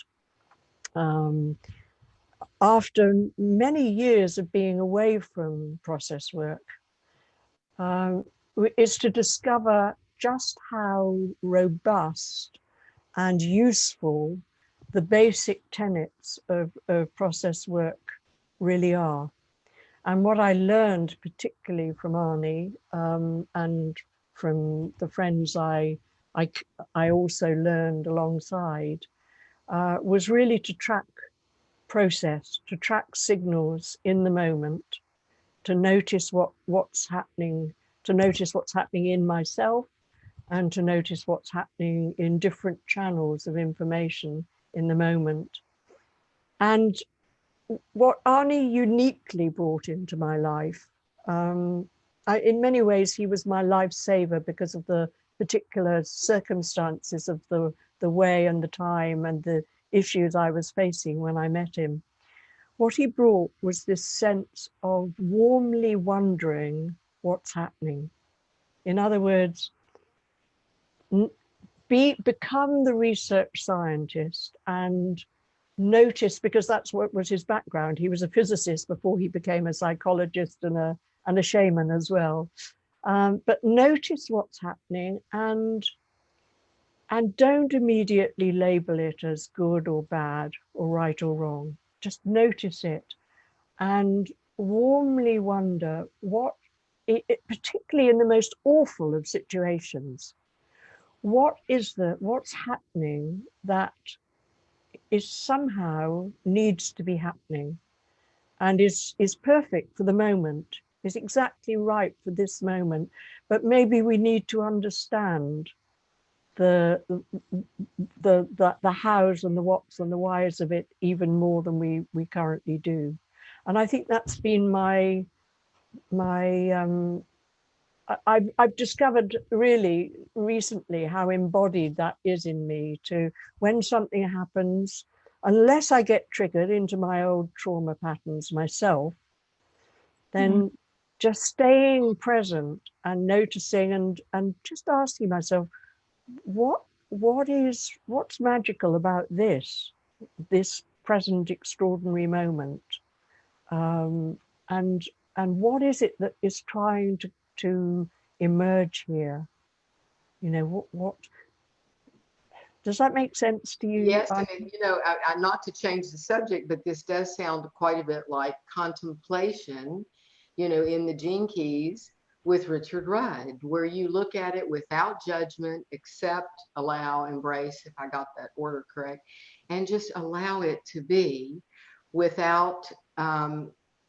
after many years of being away from process work, is to discover just how robust and useful the basic tenets of process work really are. And what I learned, particularly from Arnie and from the friends I also learned alongside, was really to track process, to track signals in the moment, to notice what's happening, to notice what's happening in myself, and to notice what's happening in different channels of information in the moment. And what Arnie uniquely brought into my life, in many ways, he was my lifesaver because of the particular circumstances of the way and the time and the issues I was facing when I met him. What he brought was this sense of warmly wondering what's happening. In other words, become the research scientist and notice, because that's what was his background. He was a physicist before he became a psychologist and a shaman as well. But notice what's happening and don't immediately label it as good or bad or right or wrong. Just notice it and warmly wonder particularly in the most awful of situations, what's happening that is somehow needs to be happening and is perfect for the moment, is exactly right for this moment, but maybe we need to understand the hows and the whats and the whys of it even more than we currently do. And I think that's been I've discovered really recently how embodied that is in me, to when something happens, unless I get triggered into my old trauma patterns myself, then just staying present and noticing and just asking myself, what's magical about this present extraordinary moment, and what is it that is trying to emerge here? You know, what does that make sense to you? Yes, and you know, not to change the subject, but this does sound quite a bit like contemplation, you know, in the Gene Keys with Richard Rudd, where you look at it without judgment, accept, allow, embrace, if I got that order correct, and just allow it to be without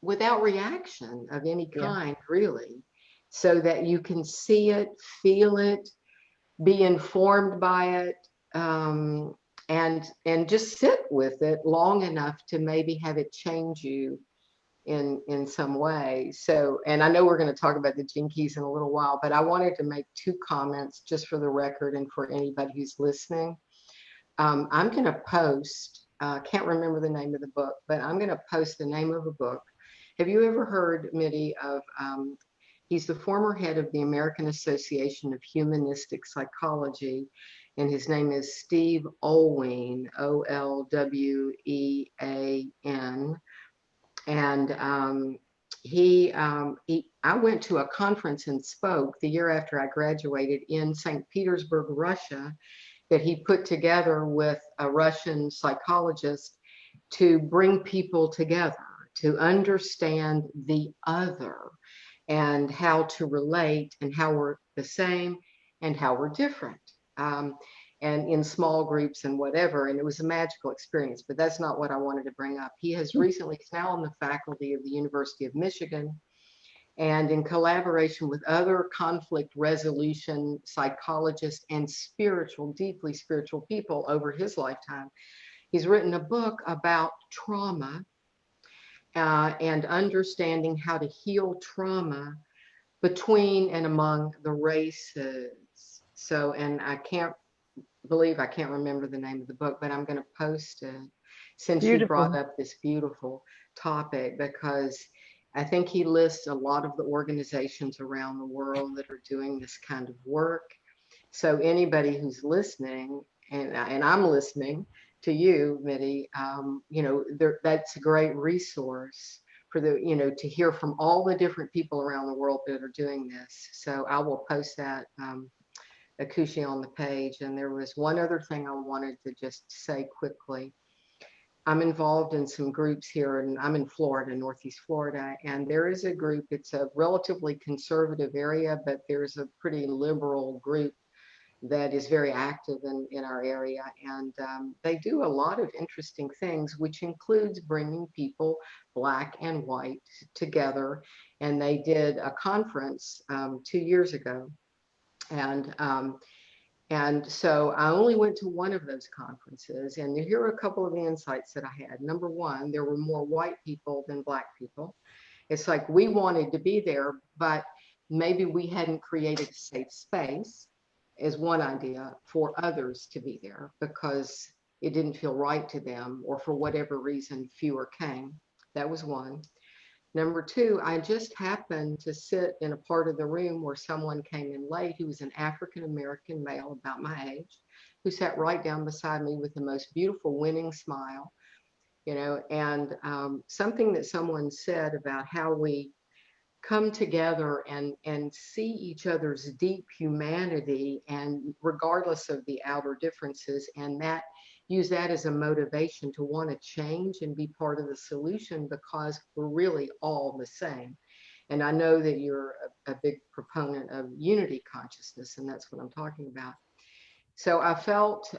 reaction of any kind, really, so that you can see it, feel it, be informed by it, and just sit with it long enough to maybe have it change you in some way. So, and I know we're going to talk about the Gene Keys in a little while, but I wanted to make two comments just for the record and for anybody who's listening. I'm going to post, can't remember the name of the book, but I'm going to post the name of a book. Have you ever heard, Midi, of, he's the former head of the American Association of Humanistic Psychology, and his name is Steve Olwein, Olwean. And I went to a conference and spoke the year after I graduated in St. Petersburg, Russia, that he put together with a Russian psychologist to bring people together, to understand the other and how to relate and how we're the same and how we're different. And in small groups and whatever, and it was a magical experience, but that's not what I wanted to bring up. He has recently, he's now on the faculty of the University of Michigan, and in collaboration with other conflict resolution psychologists and deeply spiritual people over his lifetime, he's written a book about trauma and understanding how to heal trauma between and among the races. So, and I can't remember the name of the book, but I'm going to post it since you brought up this beautiful topic because I think he lists a lot of the organizations around the world that are doing this kind of work. So anybody who's listening, and I'm listening to you, Midi, you know, that's a great resource for the, you know, to hear from all the different people around the world that are doing this. So I will post that, Akushi, on the page. And there was one other thing I wanted to just say quickly. I'm involved in some groups here, and I'm in Florida, Northeast Florida, and there is a group, it's a relatively conservative area, but there's a pretty liberal group that is very active in our area. And they do a lot of interesting things, which includes bringing people, Black and white, together. And they did a conference 2 years ago. And so I only went to one of those conferences, and here are a couple of the insights that I had. Number one, there were more white people than Black people. It's like we wanted to be there, but maybe we hadn't created a safe space, is one idea, for others to be there because it didn't feel right to them, or for whatever reason, fewer came. That was one. Number two, I just happened to sit in a part of the room where someone came in late who was an African-American male about my age, who sat right down beside me with the most beautiful winning smile, you know, and something that someone said about how we come together and see each other's deep humanity, and regardless of the outer differences, and that use that as a motivation to want to change and be part of the solution because we're really all the same. And I know that you're a big proponent of unity consciousness, and that's what I'm talking about. So I felt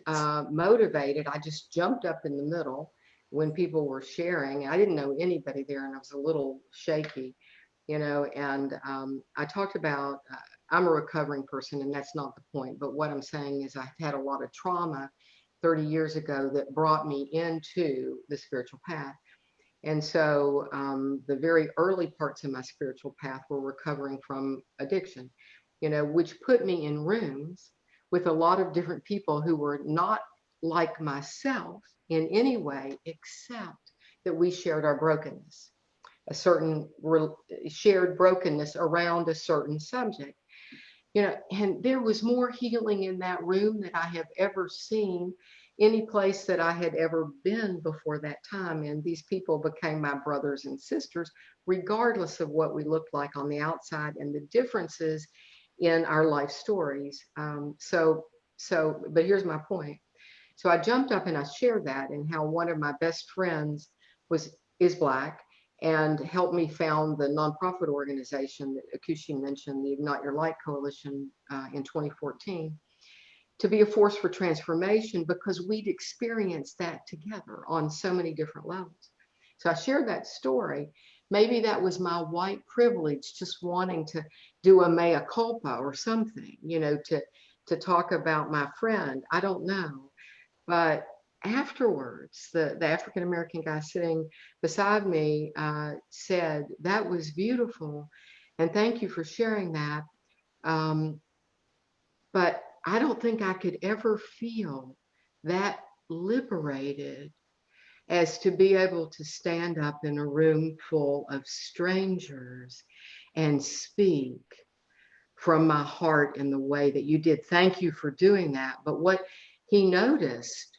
motivated. I just jumped up in the middle when people were sharing. I didn't know anybody there, and I was a little shaky, you know, and I talked about, I'm a recovering person, and that's not the point, but what I'm saying is I had a lot of trauma 30 years ago that brought me into the spiritual path. And so the very early parts of my spiritual path were recovering from addiction, you know, which put me in rooms with a lot of different people who were not like myself in any way, except that we shared our brokenness, a certain shared brokenness around a certain subject, you know, and there was more healing in that room than I have ever seen any place that I had ever been before that time. And these people became my brothers and sisters, regardless of what we looked like on the outside and the differences in our life stories. But here's my point. So I jumped up and I shared that, and how one of my best friends is Black, and helped me found the nonprofit organization that Akushi mentioned, the Ignite Your Light Coalition, in 2014, to be a force for transformation because we'd experienced that together on so many different levels. So I shared that story. Maybe that was my white privilege, just wanting to do a mea culpa or something, you know, to talk about my friend. I don't know. But afterwards, the African-American guy sitting beside me said, "That was beautiful, and thank you for sharing that. But I don't think I could ever feel that liberated as to be able to stand up in a room full of strangers and speak from my heart in the way that you did. Thank you for doing that." But what he noticed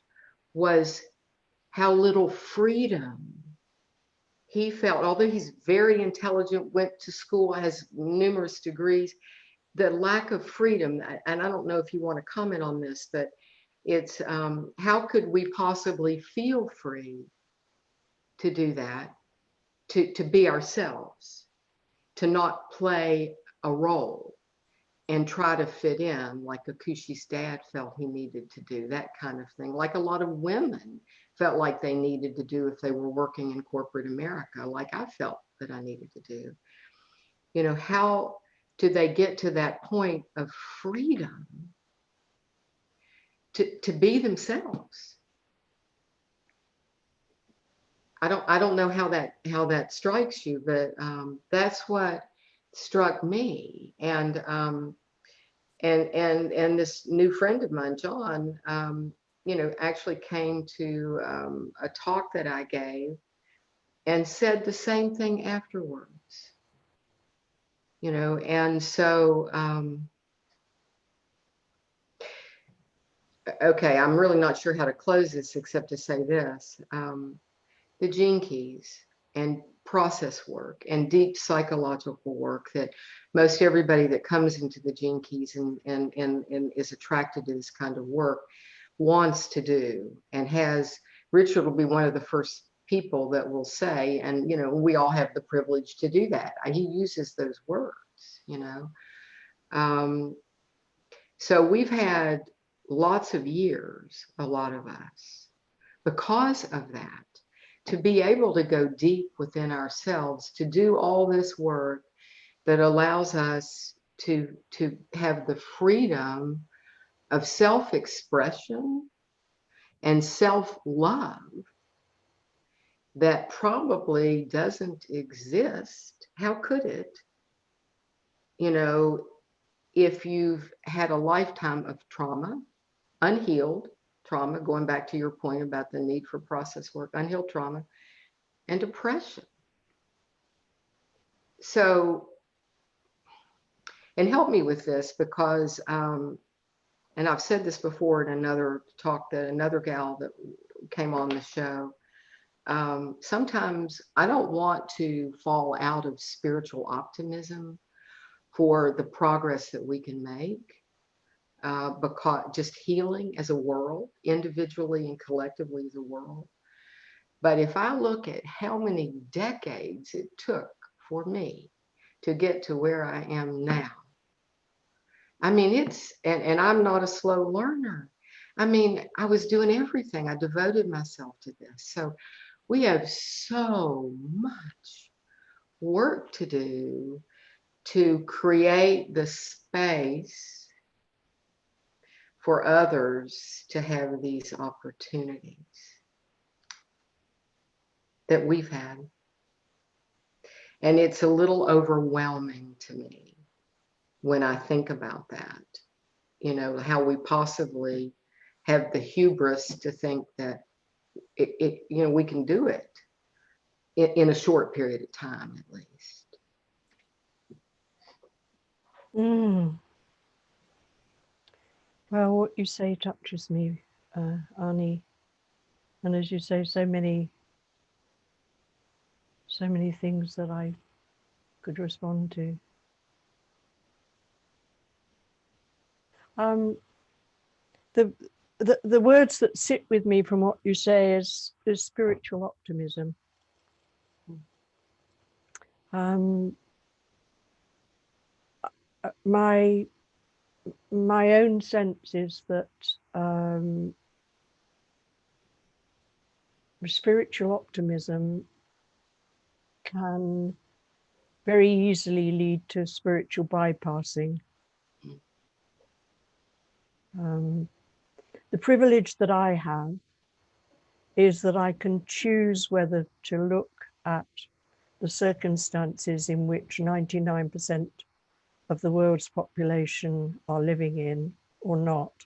was how little freedom he felt. Although he's very intelligent, went to school, has numerous degrees, the lack of freedom, and I don't know if you want to comment on this, but it's how could we possibly feel free to do that, to be ourselves, to not play a role and try to fit in like Akushi's dad felt he needed to do, that kind of thing, like a lot of women felt like they needed to do if they were working in corporate America, like I felt that I needed to do. You know, how do they get to that point of freedom to be themselves? I don't know how that strikes you, but that's what struck me. And this new friend of mine, John, you know, actually came to a talk that I gave, and said the same thing afterwards, you know. And so, okay, I'm really not sure how to close this except to say this. The gene keys and process work and deep psychological work that most everybody that comes into the gene keys and is attracted to this kind of work wants to do, and has. Richard will be one of the first people that will say, and you know, we all have the privilege to do that. He uses those words, you know. So we've had lots of years, a lot of us, because of that, to be able to go deep within ourselves, to do all this work that allows us to have the freedom of self-expression and self-love that probably doesn't exist. How could it? You know, if you've had a lifetime of trauma, unhealed trauma, going back to your point about the need for process work, unhealed trauma, and depression. So, and help me with this because, and I've said this before in another talk that another gal that came on the show, sometimes I don't want to fall out of spiritual optimism for the progress that we can make, because just healing as a world, individually and collectively as a world. But if I look at how many decades it took for me to get to where I am now, I mean, it's, and I'm not a slow learner. I mean, I was doing everything. I devoted myself to this. So we have so much work to do to create the space for others to have these opportunities that we've had. And it's a little overwhelming to me when I think about that, you know, how we possibly have the hubris to think that it you know, we can do it in a short period of time, at least. Well, what you say touches me, Arnie. And as you say, so many things that I could respond to. The words that sit with me from what you say is spiritual optimism. My own sense is that spiritual optimism can very easily lead to spiritual bypassing. The privilege that I have is that I can choose whether to look at the circumstances in which 99% of the world's population are living in or not.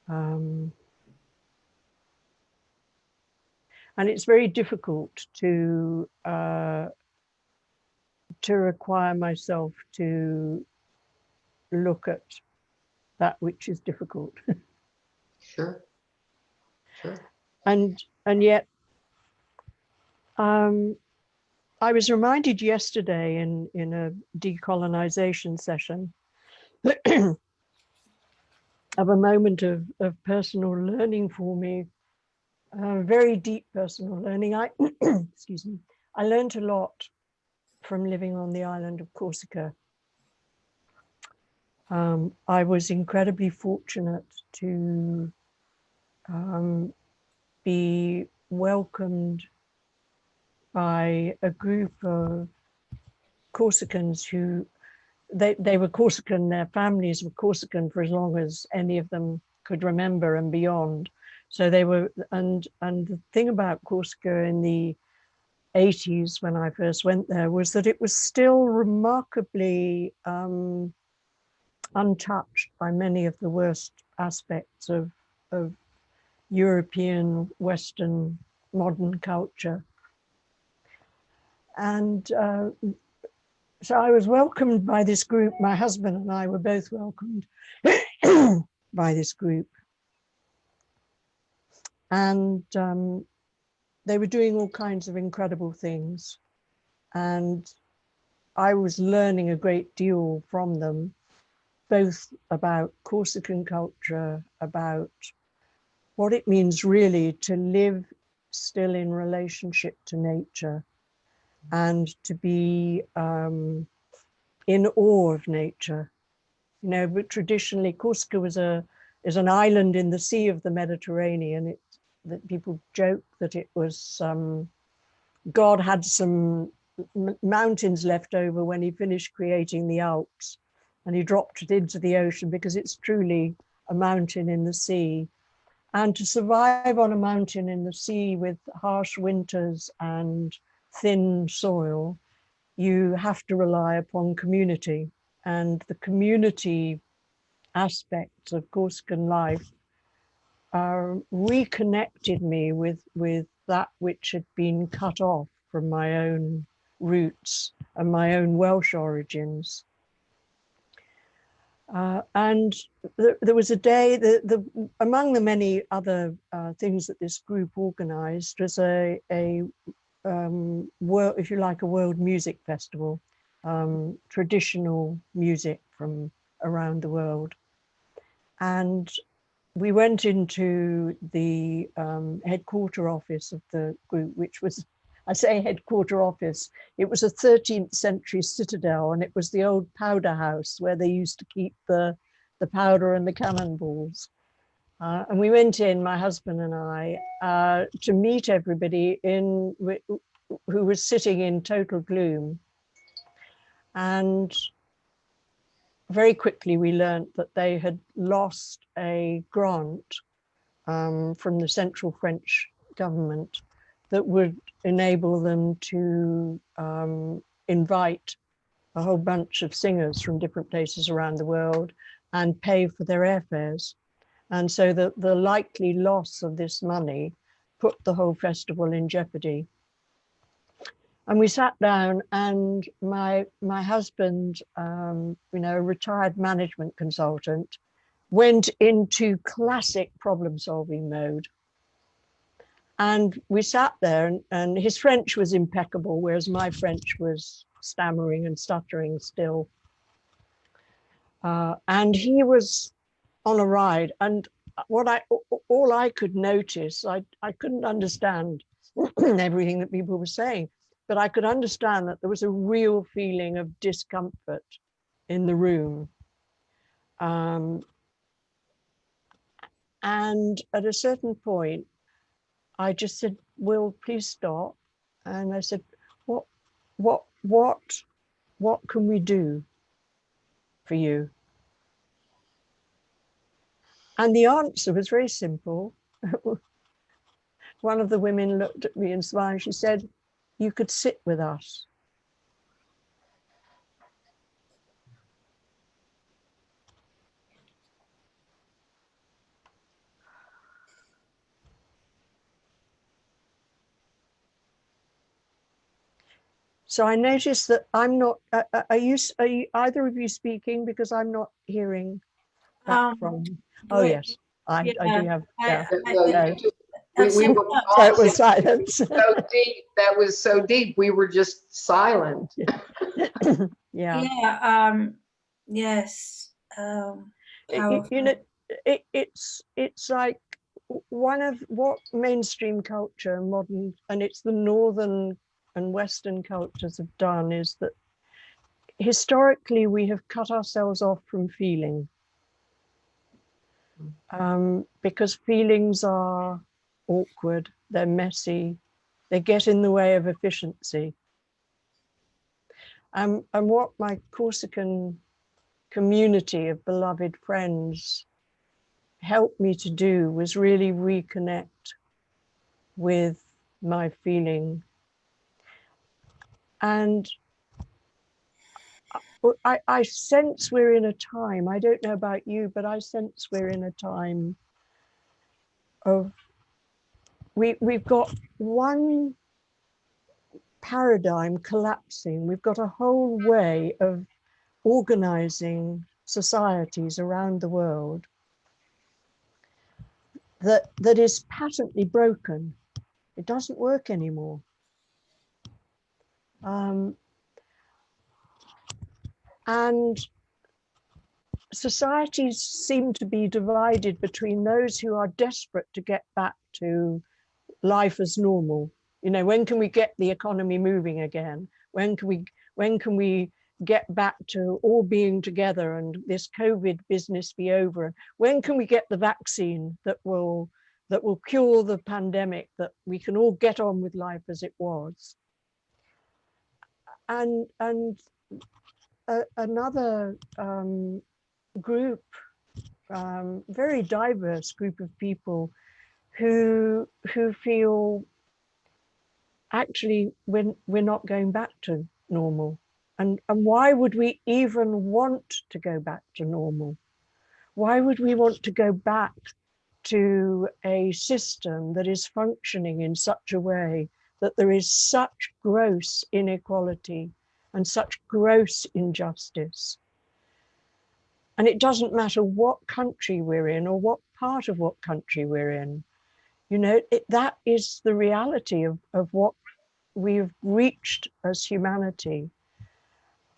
And it's very difficult to require myself to look at that which is difficult. Sure. And yet, I was reminded yesterday in a decolonization session of a moment of personal learning for me, very deep personal learning. Excuse me, I learned a lot from living on the island of Corsica. I was incredibly fortunate to be welcomed by a group of Corsicans who, they were Corsican, their families were Corsican for as long as any of them could remember and beyond. So they were, and the thing about Corsica in the 80s when I first went there was that it was still remarkably untouched by many of the worst aspects of European, Western, modern culture. And so I was welcomed by this group. My husband and I were both welcomed by this group. And they were doing all kinds of incredible things. And I was learning a great deal from them, both about Corsican culture, about what it means really to live still in relationship to nature and to be in awe of nature. You know, but traditionally Corsica is an island in the sea of the Mediterranean. That people joke that it was God had some mountains left over when he finished creating the Alps, and he dropped it into the ocean because it's truly a mountain in the sea. And to survive on a mountain in the sea with harsh winters and thin soil, you have to rely upon community. And the community aspects of Corsican life reconnected me with that which had been cut off from my own roots and my own Welsh origins. And there was a day, among the many other things that this group organized was world, if you like, a world music festival, traditional music from around the world. And we went into the headquarter office of the group, which was, I say headquarter office, it was a 13th century citadel, and it was the old powder house where they used to keep the powder and the cannonballs. And we went in, my husband and I, to meet everybody who was sitting in total gloom. And very quickly we learned that they had lost a grant from the central French government that would enable them to invite a whole bunch of singers from different places around the world and pay for their airfares. And so the likely loss of this money put the whole festival in jeopardy. And we sat down, and my husband, you know, a retired management consultant, went into classic problem-solving mode. And we sat there, and his French was impeccable, whereas my French was stammering and stuttering still. And he was on a ride, and all I could notice, I couldn't understand everything that people were saying, but I could understand that there was a real feeling of discomfort in the room. And at a certain point, I just said, "Will, please stop." And I said, what can we do for you? And the answer was very simple. One of the women looked at me and smiled. She said, "You could sit with us." So I noticed that I'm not, are you either of you speaking? Because I'm not hearing that from, oh yes, I do have, yeah. We were So it was silence. so deep, that was so deep, we were just silent. Yeah. Yeah, yes. You know, it's like one of what mainstream culture, modern, and it's the Northern and Western cultures have done is that historically we have cut ourselves off from feeling, because feelings are awkward, they're messy, they get in the way of efficiency. And what my Corsican community of beloved friends helped me to do was really reconnect with my feeling. And I sense we're in a time, I don't know about you, but I sense we're in a time we've got one paradigm collapsing. We've got a whole way of organizing societies around the world that is patently broken. It doesn't work anymore. And societies seem to be divided between those who are desperate to get back to life as normal. You know, when can we get the economy moving again? When can we get back to all being together and this COVID business be over? When can we get the vaccine that will cure the pandemic, that we can all get on with life as it was? And another group, very diverse group of people who feel actually we're not going back to normal. And why would we even want to go back to normal? Why would we want to go back to a system that is functioning in such a way that there is such gross inequality and such gross injustice? And it doesn't matter what country we're in or what part of what country we're in. You know, that is the reality of what we've reached as humanity.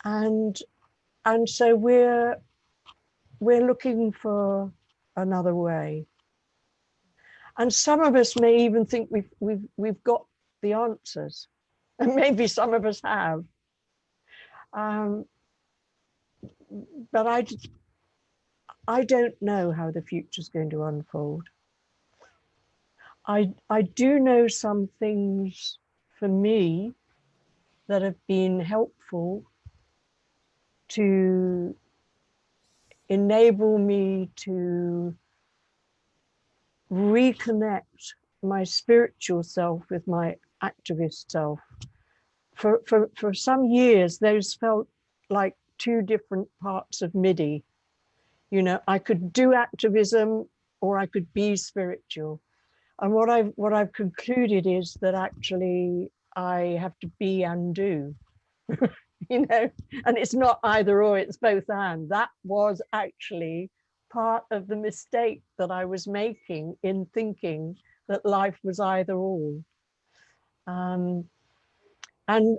And so we're looking for another way. And some of us may even think we've got the answers, and maybe some of us have. But I don't know how the future is going to unfold. I do know some things for me that have been helpful to enable me to reconnect my spiritual self with my activist self. For some years, those felt like two different parts of Midi. You know, I could do activism or I could be spiritual. And what I've concluded is that actually I have to be and do. You know, and it's not either or, it's both and. That was actually part of the mistake that I was making in thinking that life was either or. And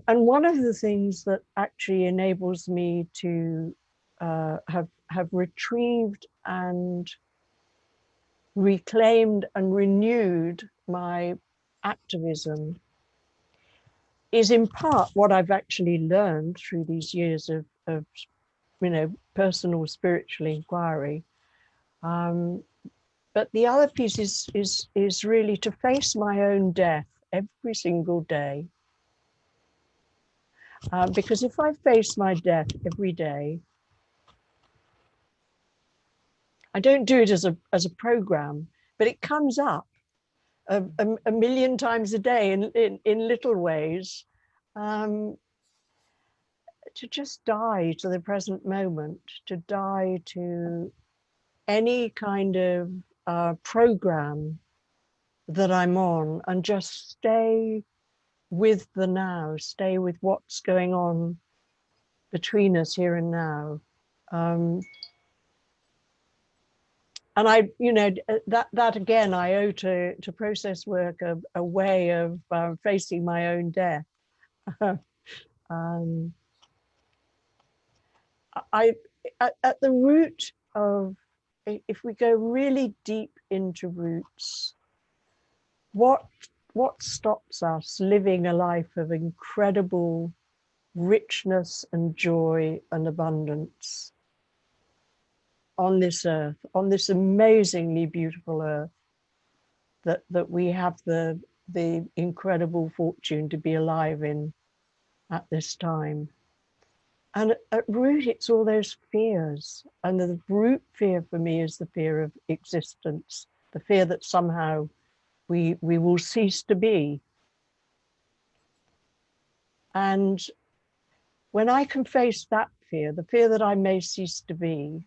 one of the things that actually enables me to have retrieved and reclaimed and renewed my activism is in part what I've actually learned through these years of you know, personal spiritual inquiry. But the other piece is really to face my own death every single day. Because if I face my death every day, I don't do it as a program, but it comes up a million times a day in little ways. To just die to the present moment, to die to any kind of program that I'm on, and just stay with the now, stay with what's going on between us here and now. And I, you know, that again, I owe to process work a way of facing my own death. At the root of, if we go really deep into roots, what stops us living a life of incredible richness and joy and abundance on this earth, on this amazingly beautiful earth that we have the incredible fortune to be alive in at this time? And at root, it's all those fears. And the root fear for me is the fear of existence, the fear that somehow we will cease to be. And when I can face that fear, the fear that I may cease to be,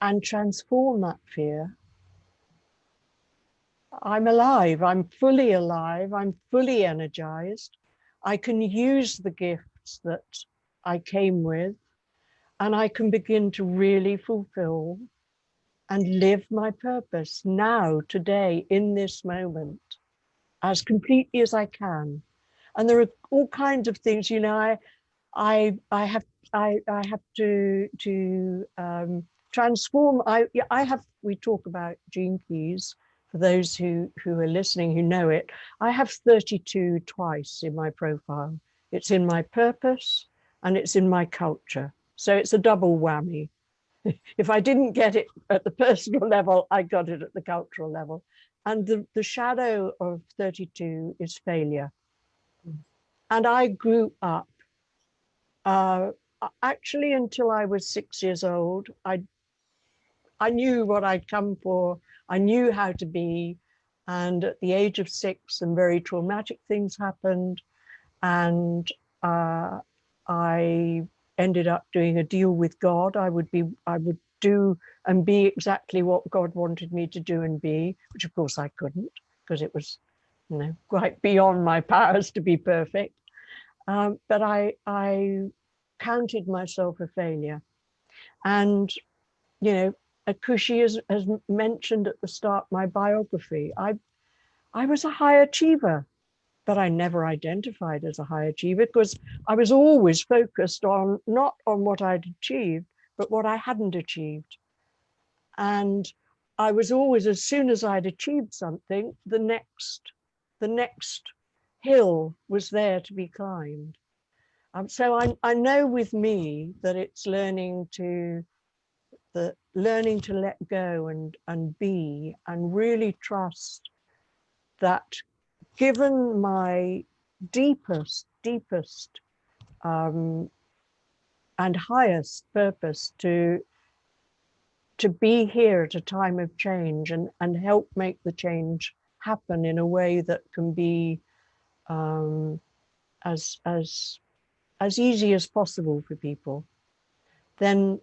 and transform that fear, I'm alive, I'm fully alive, I'm fully energized. I can use the gifts that I came with, and I can begin to really fulfill and live my purpose now, today, in this moment, as completely as I can. And there are all kinds of things, you know, I have to transform. We talk about gene keys for those who are listening who know it. I have 32 twice in my profile. It's in my purpose and it's in my culture. So it's a double whammy. If I didn't get it at the personal level, I got it at the cultural level. And the shadow of 32 is failure. And I grew up, actually until I was 6 years old, I knew what I'd come for. I knew how to be. And at the age of 6, some very traumatic things happened. And I ended up doing a deal with God. I would do and be exactly what God wanted me to do and be, which of course I couldn't, because it was, you know, quite beyond my powers to be perfect. But I counted myself a failure. And, you know, Akushi has mentioned at the start my biography. I was a high achiever, but I never identified as a high achiever because I was always focused on not on what I'd achieved, but what I hadn't achieved. And I was always, as soon as I'd achieved something, the next hill was there to be climbed. So I know with me that it's learning to let go and be, and really trust that, given my deepest and highest purpose to be here at a time of change and help make the change happen in a way that can be as easy as possible for people, then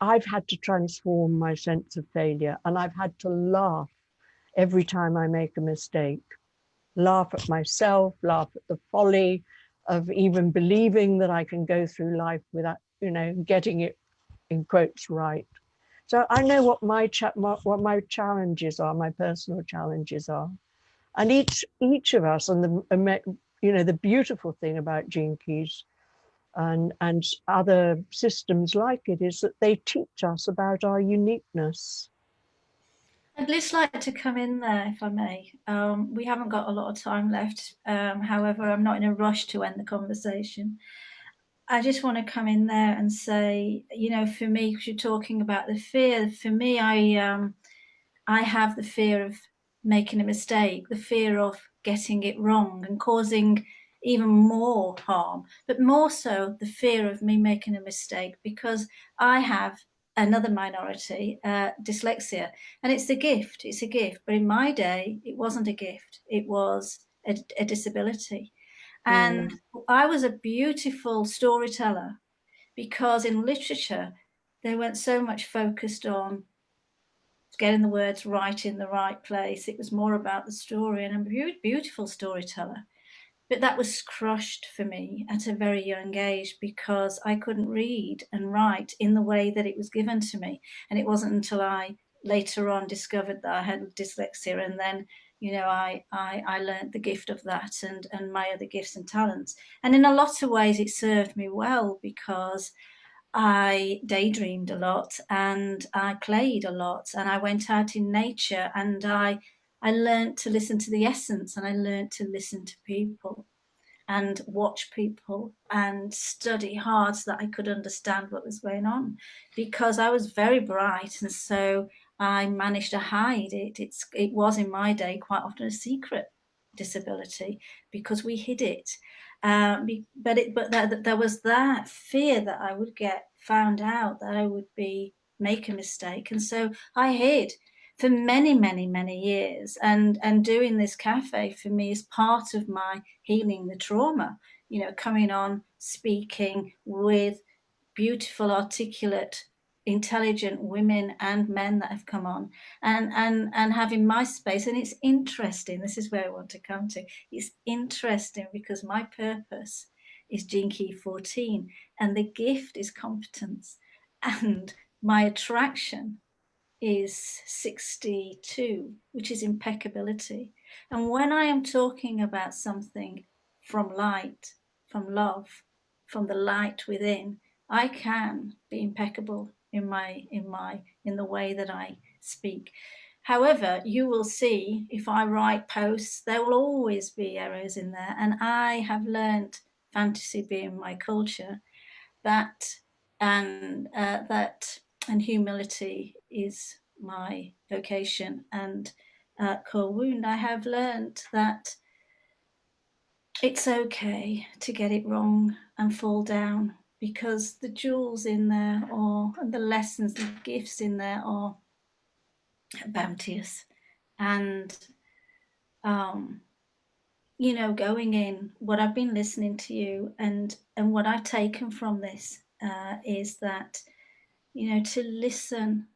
I've had to transform my sense of failure, and I've had to laugh every time I make a mistake. Laugh at myself, laugh at the folly of even believing that I can go through life without, you know, getting it in quotes right. So I know what my challenges are, my personal challenges are, and each of us, and the beautiful thing about Gene Keys and other systems like it is that they teach us about our uniqueness. I'd just like to come in there, if I may. We haven't got a lot of time left. However, I'm not in a rush to end the conversation. I just want to come in there and say, you know, for me, because you're talking about the fear, for me, I have the fear of making a mistake, the fear of getting it wrong and causing even more harm, but more so the fear of me making a mistake, because I have another minority, dyslexia, and it's a gift. It's a gift, but in my day, it wasn't a gift. It was a disability. And I was a beautiful storyteller, because in literature, they weren't so much focused on getting the words right in the right place. It was more about the story, and I'm a beautiful storyteller. But that was crushed for me at a very young age, because I couldn't read and write in the way that it was given to me. And it wasn't until I later on discovered that I had dyslexia, and then, you know, I learned the gift of that and my other gifts and talents. And in a lot of ways, it served me well, because I daydreamed a lot and I played a lot and I went out in nature, and I learned to listen to the essence, and I learned to listen to people and watch people and study hard so that I could understand what was going on, because I was very bright, and so I managed to hide it. It was in my day quite often a secret disability, because we hid it. But there was that fear that I would get found out, that I would make a mistake, and so I hid for many years. And doing this cafe for me is part of my healing the trauma. You know, coming on, speaking with beautiful, articulate intelligent women and men that have come on and having my space. And it's interesting, this is where I want to come to. It's interesting because my purpose is gene key 14 and the gift is competence, and my attraction is 62, which is impeccability. And when I am talking about something from light, from love, from the light within, I can be impeccable in the way that I speak. However, you will see if I write posts, there will always be errors in there. And I have learnt, fantasy being my culture, that and humility is my vocation and core wound. I have learnt that it's okay to get it wrong and fall down, because the jewels in there and the lessons, the gifts in there are bounteous. And you know, going in, what I've been listening to you and what I've taken from this is that, you know, to listen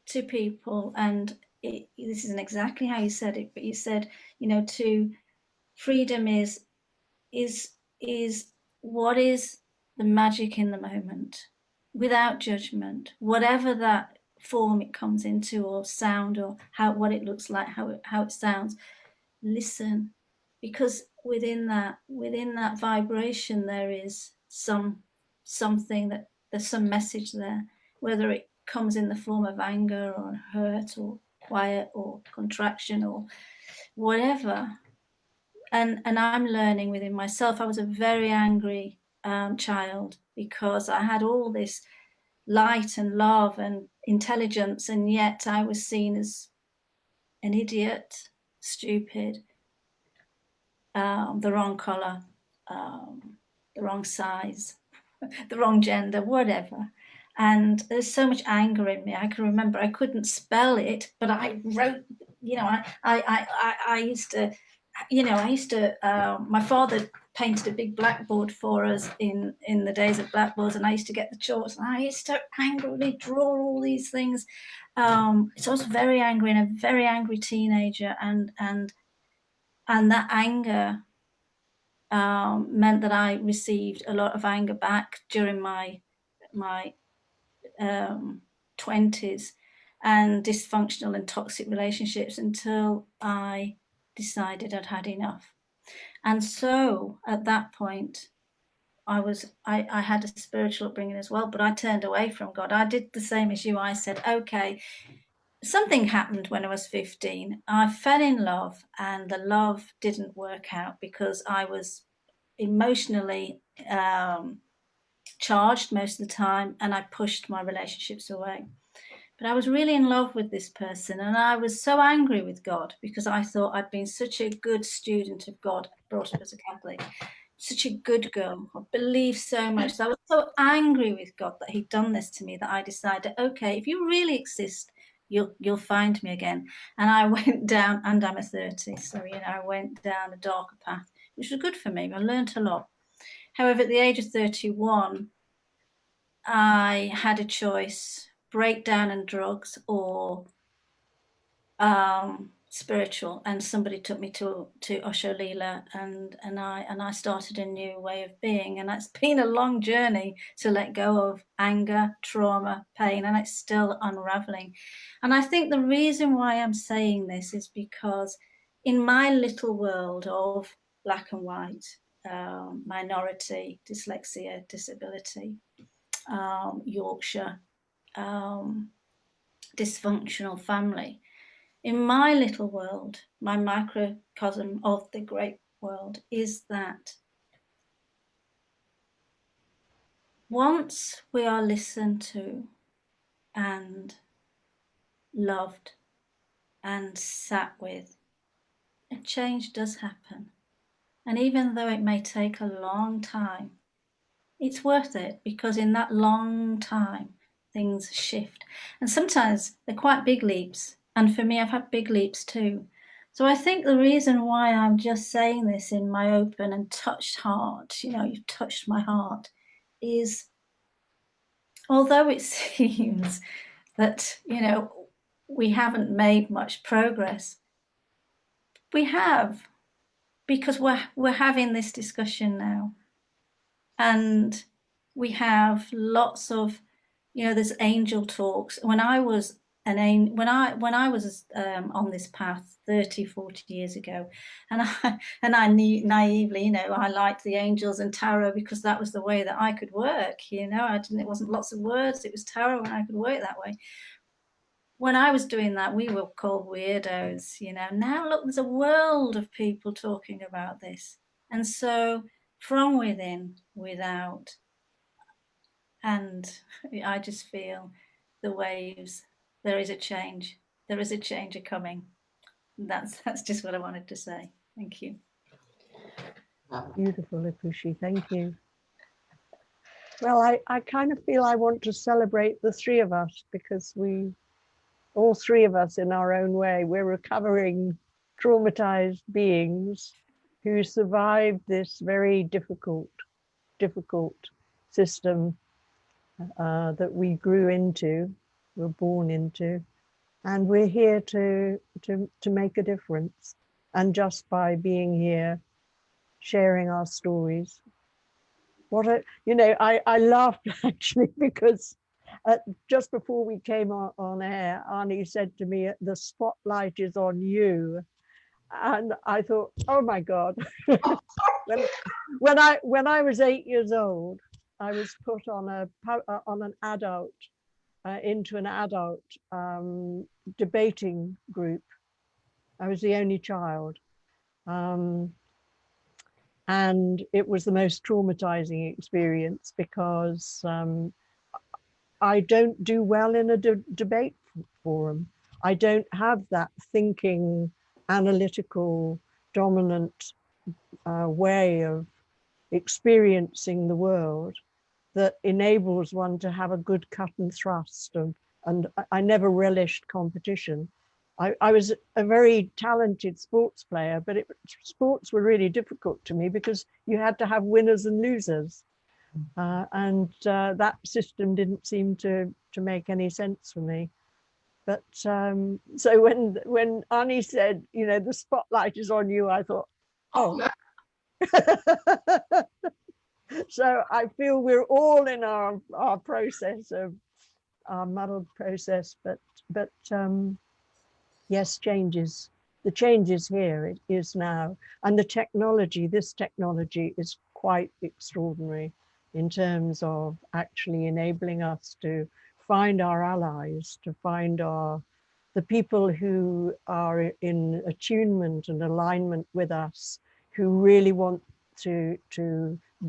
to people. And this isn't exactly how you said it, but you said, you know, to freedom is what is the magic in the moment, without judgment, whatever that form it comes into, or sound, or what it looks like, how it sounds. Listen, because within that vibration there is something, that there's some message there, whether it comes in the form of anger or hurt or quiet or contraction or whatever. And I'm learning within myself. I was a very angry child, because I had all this light and love and intelligence, and yet I was seen as an idiot, stupid, the wrong colour, the wrong size, the wrong gender, whatever. And there's so much anger in me. I can remember I couldn't spell it, but I wrote, you know, I used to, you know, my father painted a big blackboard for us in the days of blackboards, and I used to get the chalks, and I used to angrily draw all these things. So I was very angry, and a very angry teenager, and that anger meant that I received a lot of anger back during my 20s, and dysfunctional and toxic relationships, until I decided I'd had enough. And so at that point, I had a spiritual upbringing as well, but I turned away from God. I did the same as you. I said, okay, something happened when I was 15. I fell in love, and the love didn't work out because I was emotionally charged most of the time, and I pushed my relationships away. But I was really in love with this person, and I was so angry with God, because I thought I'd been such a good student of God, brought up as a Catholic, such a good girl. I believed so much. So I was so angry with God that he'd done this to me, that I decided, okay, if you really exist, you'll find me again. And I went down, and I'm a 30, so you know, I went down a darker path, which was good for me. I learned a lot. However, at the age of 31, I had a choice: breakdown and drugs, or spiritual. And somebody took me to Osho Leela, and I started a new way of being. And it's been a long journey to let go of anger, trauma, pain, and it's still unraveling. And I think the reason why I'm saying this is because in my little world of black and white, minority, dyslexia, disability, Yorkshire, dysfunctional family, in my little world, my microcosm of the great world, is that once we are listened to and loved and sat with, a change does happen. And even though it may take a long time, it's worth it, because in that long time, things shift. And sometimes they're quite big leaps. And for me, I've had big leaps too. So I think the reason why I'm just saying this in my open and touched heart, you know, you've touched my heart, is although it seems that, you know, we haven't made much progress, we have, because we're having this discussion now, and we have lots of, you know, there's angel talks. When I was when I was on this path 30, 40 years ago, and I knew naively, you know, I liked the angels and tarot because that was the way that I could work. You know, it wasn't lots of words, it was tarot, and I could work that way. When I was doing that, we were called weirdos, you know. Now look, there's a world of people talking about this. And so from within, without, and I just feel the waves, there is a change. There is a change coming. That's just what I wanted to say. Thank you. Beautiful, Ipushi, thank you. Well, I kind of feel I want to celebrate the three of us, because all three of us in our own way, we're recovering traumatized beings who survived this very difficult system that we grew into, were born into, and we're here to make a difference. And just by being here, sharing our stories. I laughed actually, because just before we came on air, Arnie said to me, "The spotlight is on you." And I thought, oh my God. when I was 8 years old, I was put on an adult, into an adult debating group. I was the only child. And it was the most traumatizing experience, because I don't do well in a debate forum. I don't have that thinking, analytical, dominant way of experiencing the world that enables one to have a good cut and thrust. And I never relished competition. I was a very talented sports player, but sports were really difficult to me because you had to have winners and losers. And that system didn't seem to make any sense for me. But so when Arnie said, you know, the spotlight is on you, I thought, oh. So I feel we're all in our process of our muddled process, but yes, changes. The change is here, it is now. And this technology is quite extraordinary in terms of actually enabling us to find our allies, to find the people who are in attunement and alignment with us, who really want to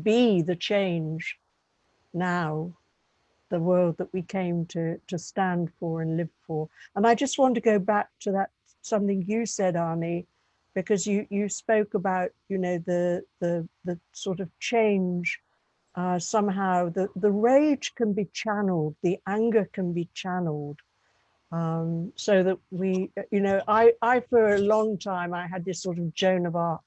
be the change now, the world that we came to stand for and live for. And I just want to go back to that, something you said, Arnie, because you spoke about, you know, the sort of change, somehow the rage can be channeled, the anger can be channeled, so that we, you know, I for a long time, I had this sort of Joan of Arc.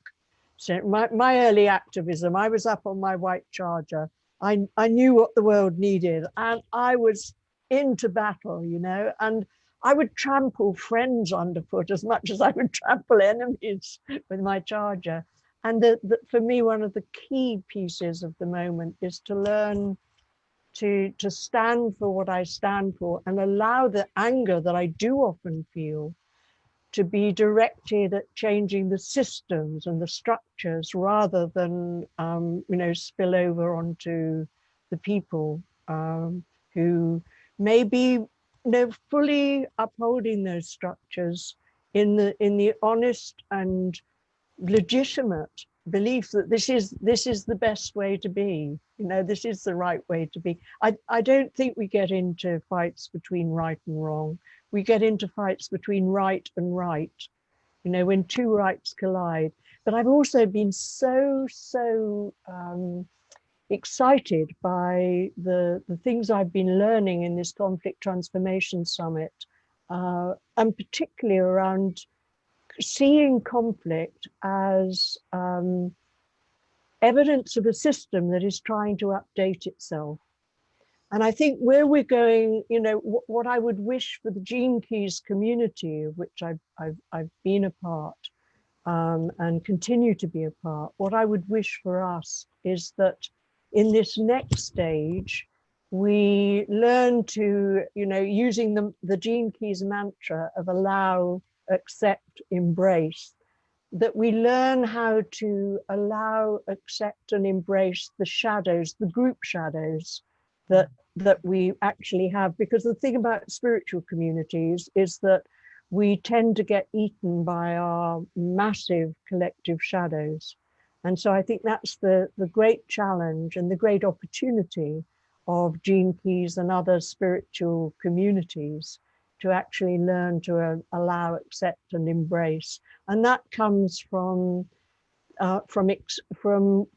So my early activism, I was up on my white charger. I knew what the world needed, and I was into battle, you know, and I would trample friends underfoot as much as I would trample enemies with my charger. And for me, one of the key pieces of the moment is to learn to stand for what I stand for, and allow the anger that I do often feel to be directed at changing the systems and the structures, rather than you know, spill over onto the people who may be, you know, fully upholding those structures in the honest and legitimate belief that this is the best way to be, you know, this is the right way to be. I don't think we get into fights between right and wrong. We get into fights between right and right, you know, when two rights collide. But I've also been so excited by the things I've been learning in this Conflict Transformation Summit, and particularly around seeing conflict as evidence of a system that is trying to update itself. And I think where we're going, you know, what I would wish for the Gene Keys community, of which I've been a part, and continue to be a part, what I would wish for us is that in this next stage, we learn to, you know, using the Gene Keys mantra of allow, accept, embrace, that we learn how to allow, accept, and embrace the shadows, the group shadows that we actually have. Because the thing about spiritual communities is that we tend to get eaten by our massive collective shadows. And so I think that's the great challenge and the great opportunity of Gene Keys and other spiritual communities, to actually learn to allow, accept, and embrace. And that comes from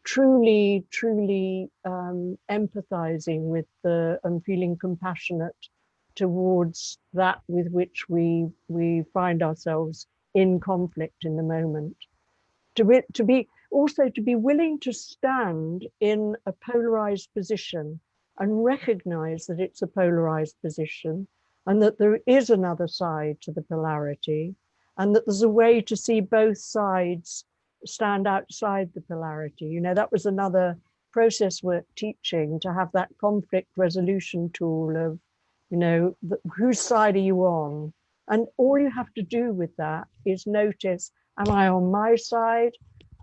truly empathizing with and feeling compassionate towards that with which we find ourselves in conflict in the moment. To be willing to stand in a polarized position and recognize that it's a polarized position, and that there is another side to the polarity, and that there's a way to see both sides stand outside the polarity. You know, that was another process work teaching, to have that conflict resolution tool of, you know, whose side are you on? And all you have to do with that is notice, am I on my side?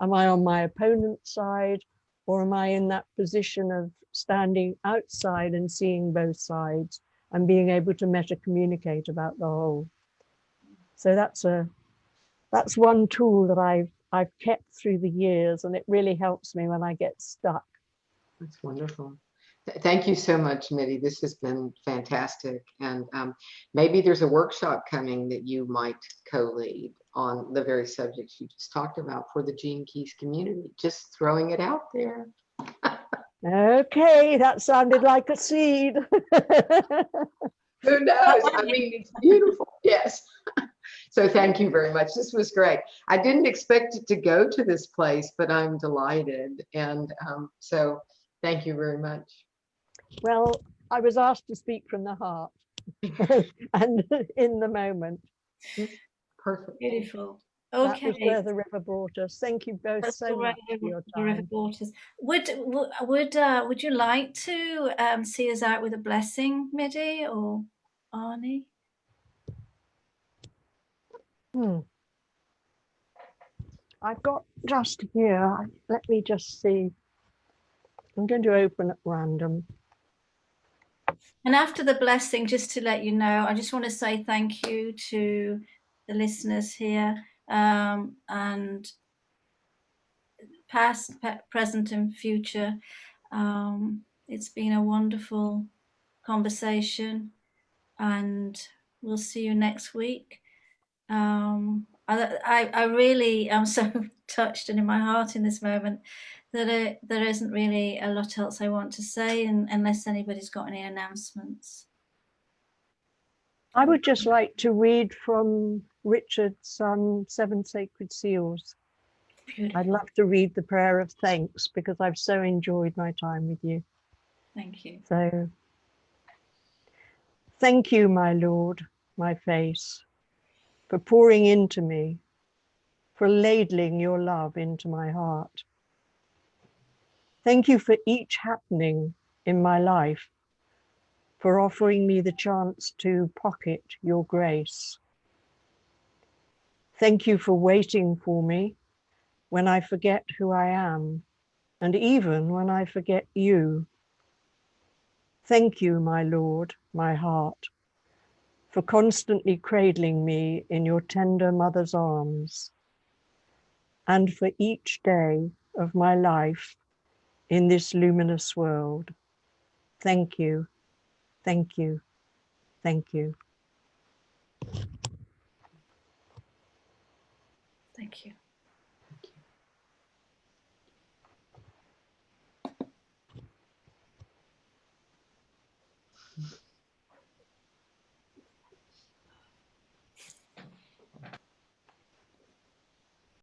Am I on my opponent's side? Or am I in that position of standing outside and seeing both sides and being able to meta communicate about the whole? So that's one tool that I've kept through the years, and it really helps me when I get stuck. That's wonderful. Thank you so much, Midi. This has been fantastic. And maybe there's a workshop coming that you might co-lead on the very subjects you just talked about for the Gene Keys community. Just throwing it out there. Okay, that sounded like a seed. Who knows? I mean, it's beautiful. Yes. So thank you very much. This was great. I didn't expect it to go to this place, but I'm delighted. And so thank you very much. Well, I was asked to speak from the heart and in the moment. Perfect. Beautiful. That Okay. was where the river brought us. Thank you both so much for your The river time. waters. Would you like to see us out with a blessing, Midi or Arnie? I've got just here, let me just see. I'm going to open at random. And after the blessing, just to let you know, I just want to say thank you to the listeners here, and past, present, and future. It's been a wonderful conversation, and we'll see you next week. I really am so touched and in my heart in this moment that there isn't really a lot else I want to say, unless anybody's got any announcements. I would just like to read from Richard's 7 Sacred Seals. Beautiful. I'd love to read the prayer of thanks, because I've so enjoyed my time with you. Thank you. So, thank you, my Lord, my face, for pouring into me, for ladling your love into my heart. Thank you for each happening in my life, for offering me the chance to pocket your grace. Thank you for waiting for me when I forget who I am, and even when I forget you. Thank you, my Lord, my heart, for constantly cradling me in your tender mother's arms, and for each day of my life in this luminous world. Thank you, thank you, thank you. Thank you.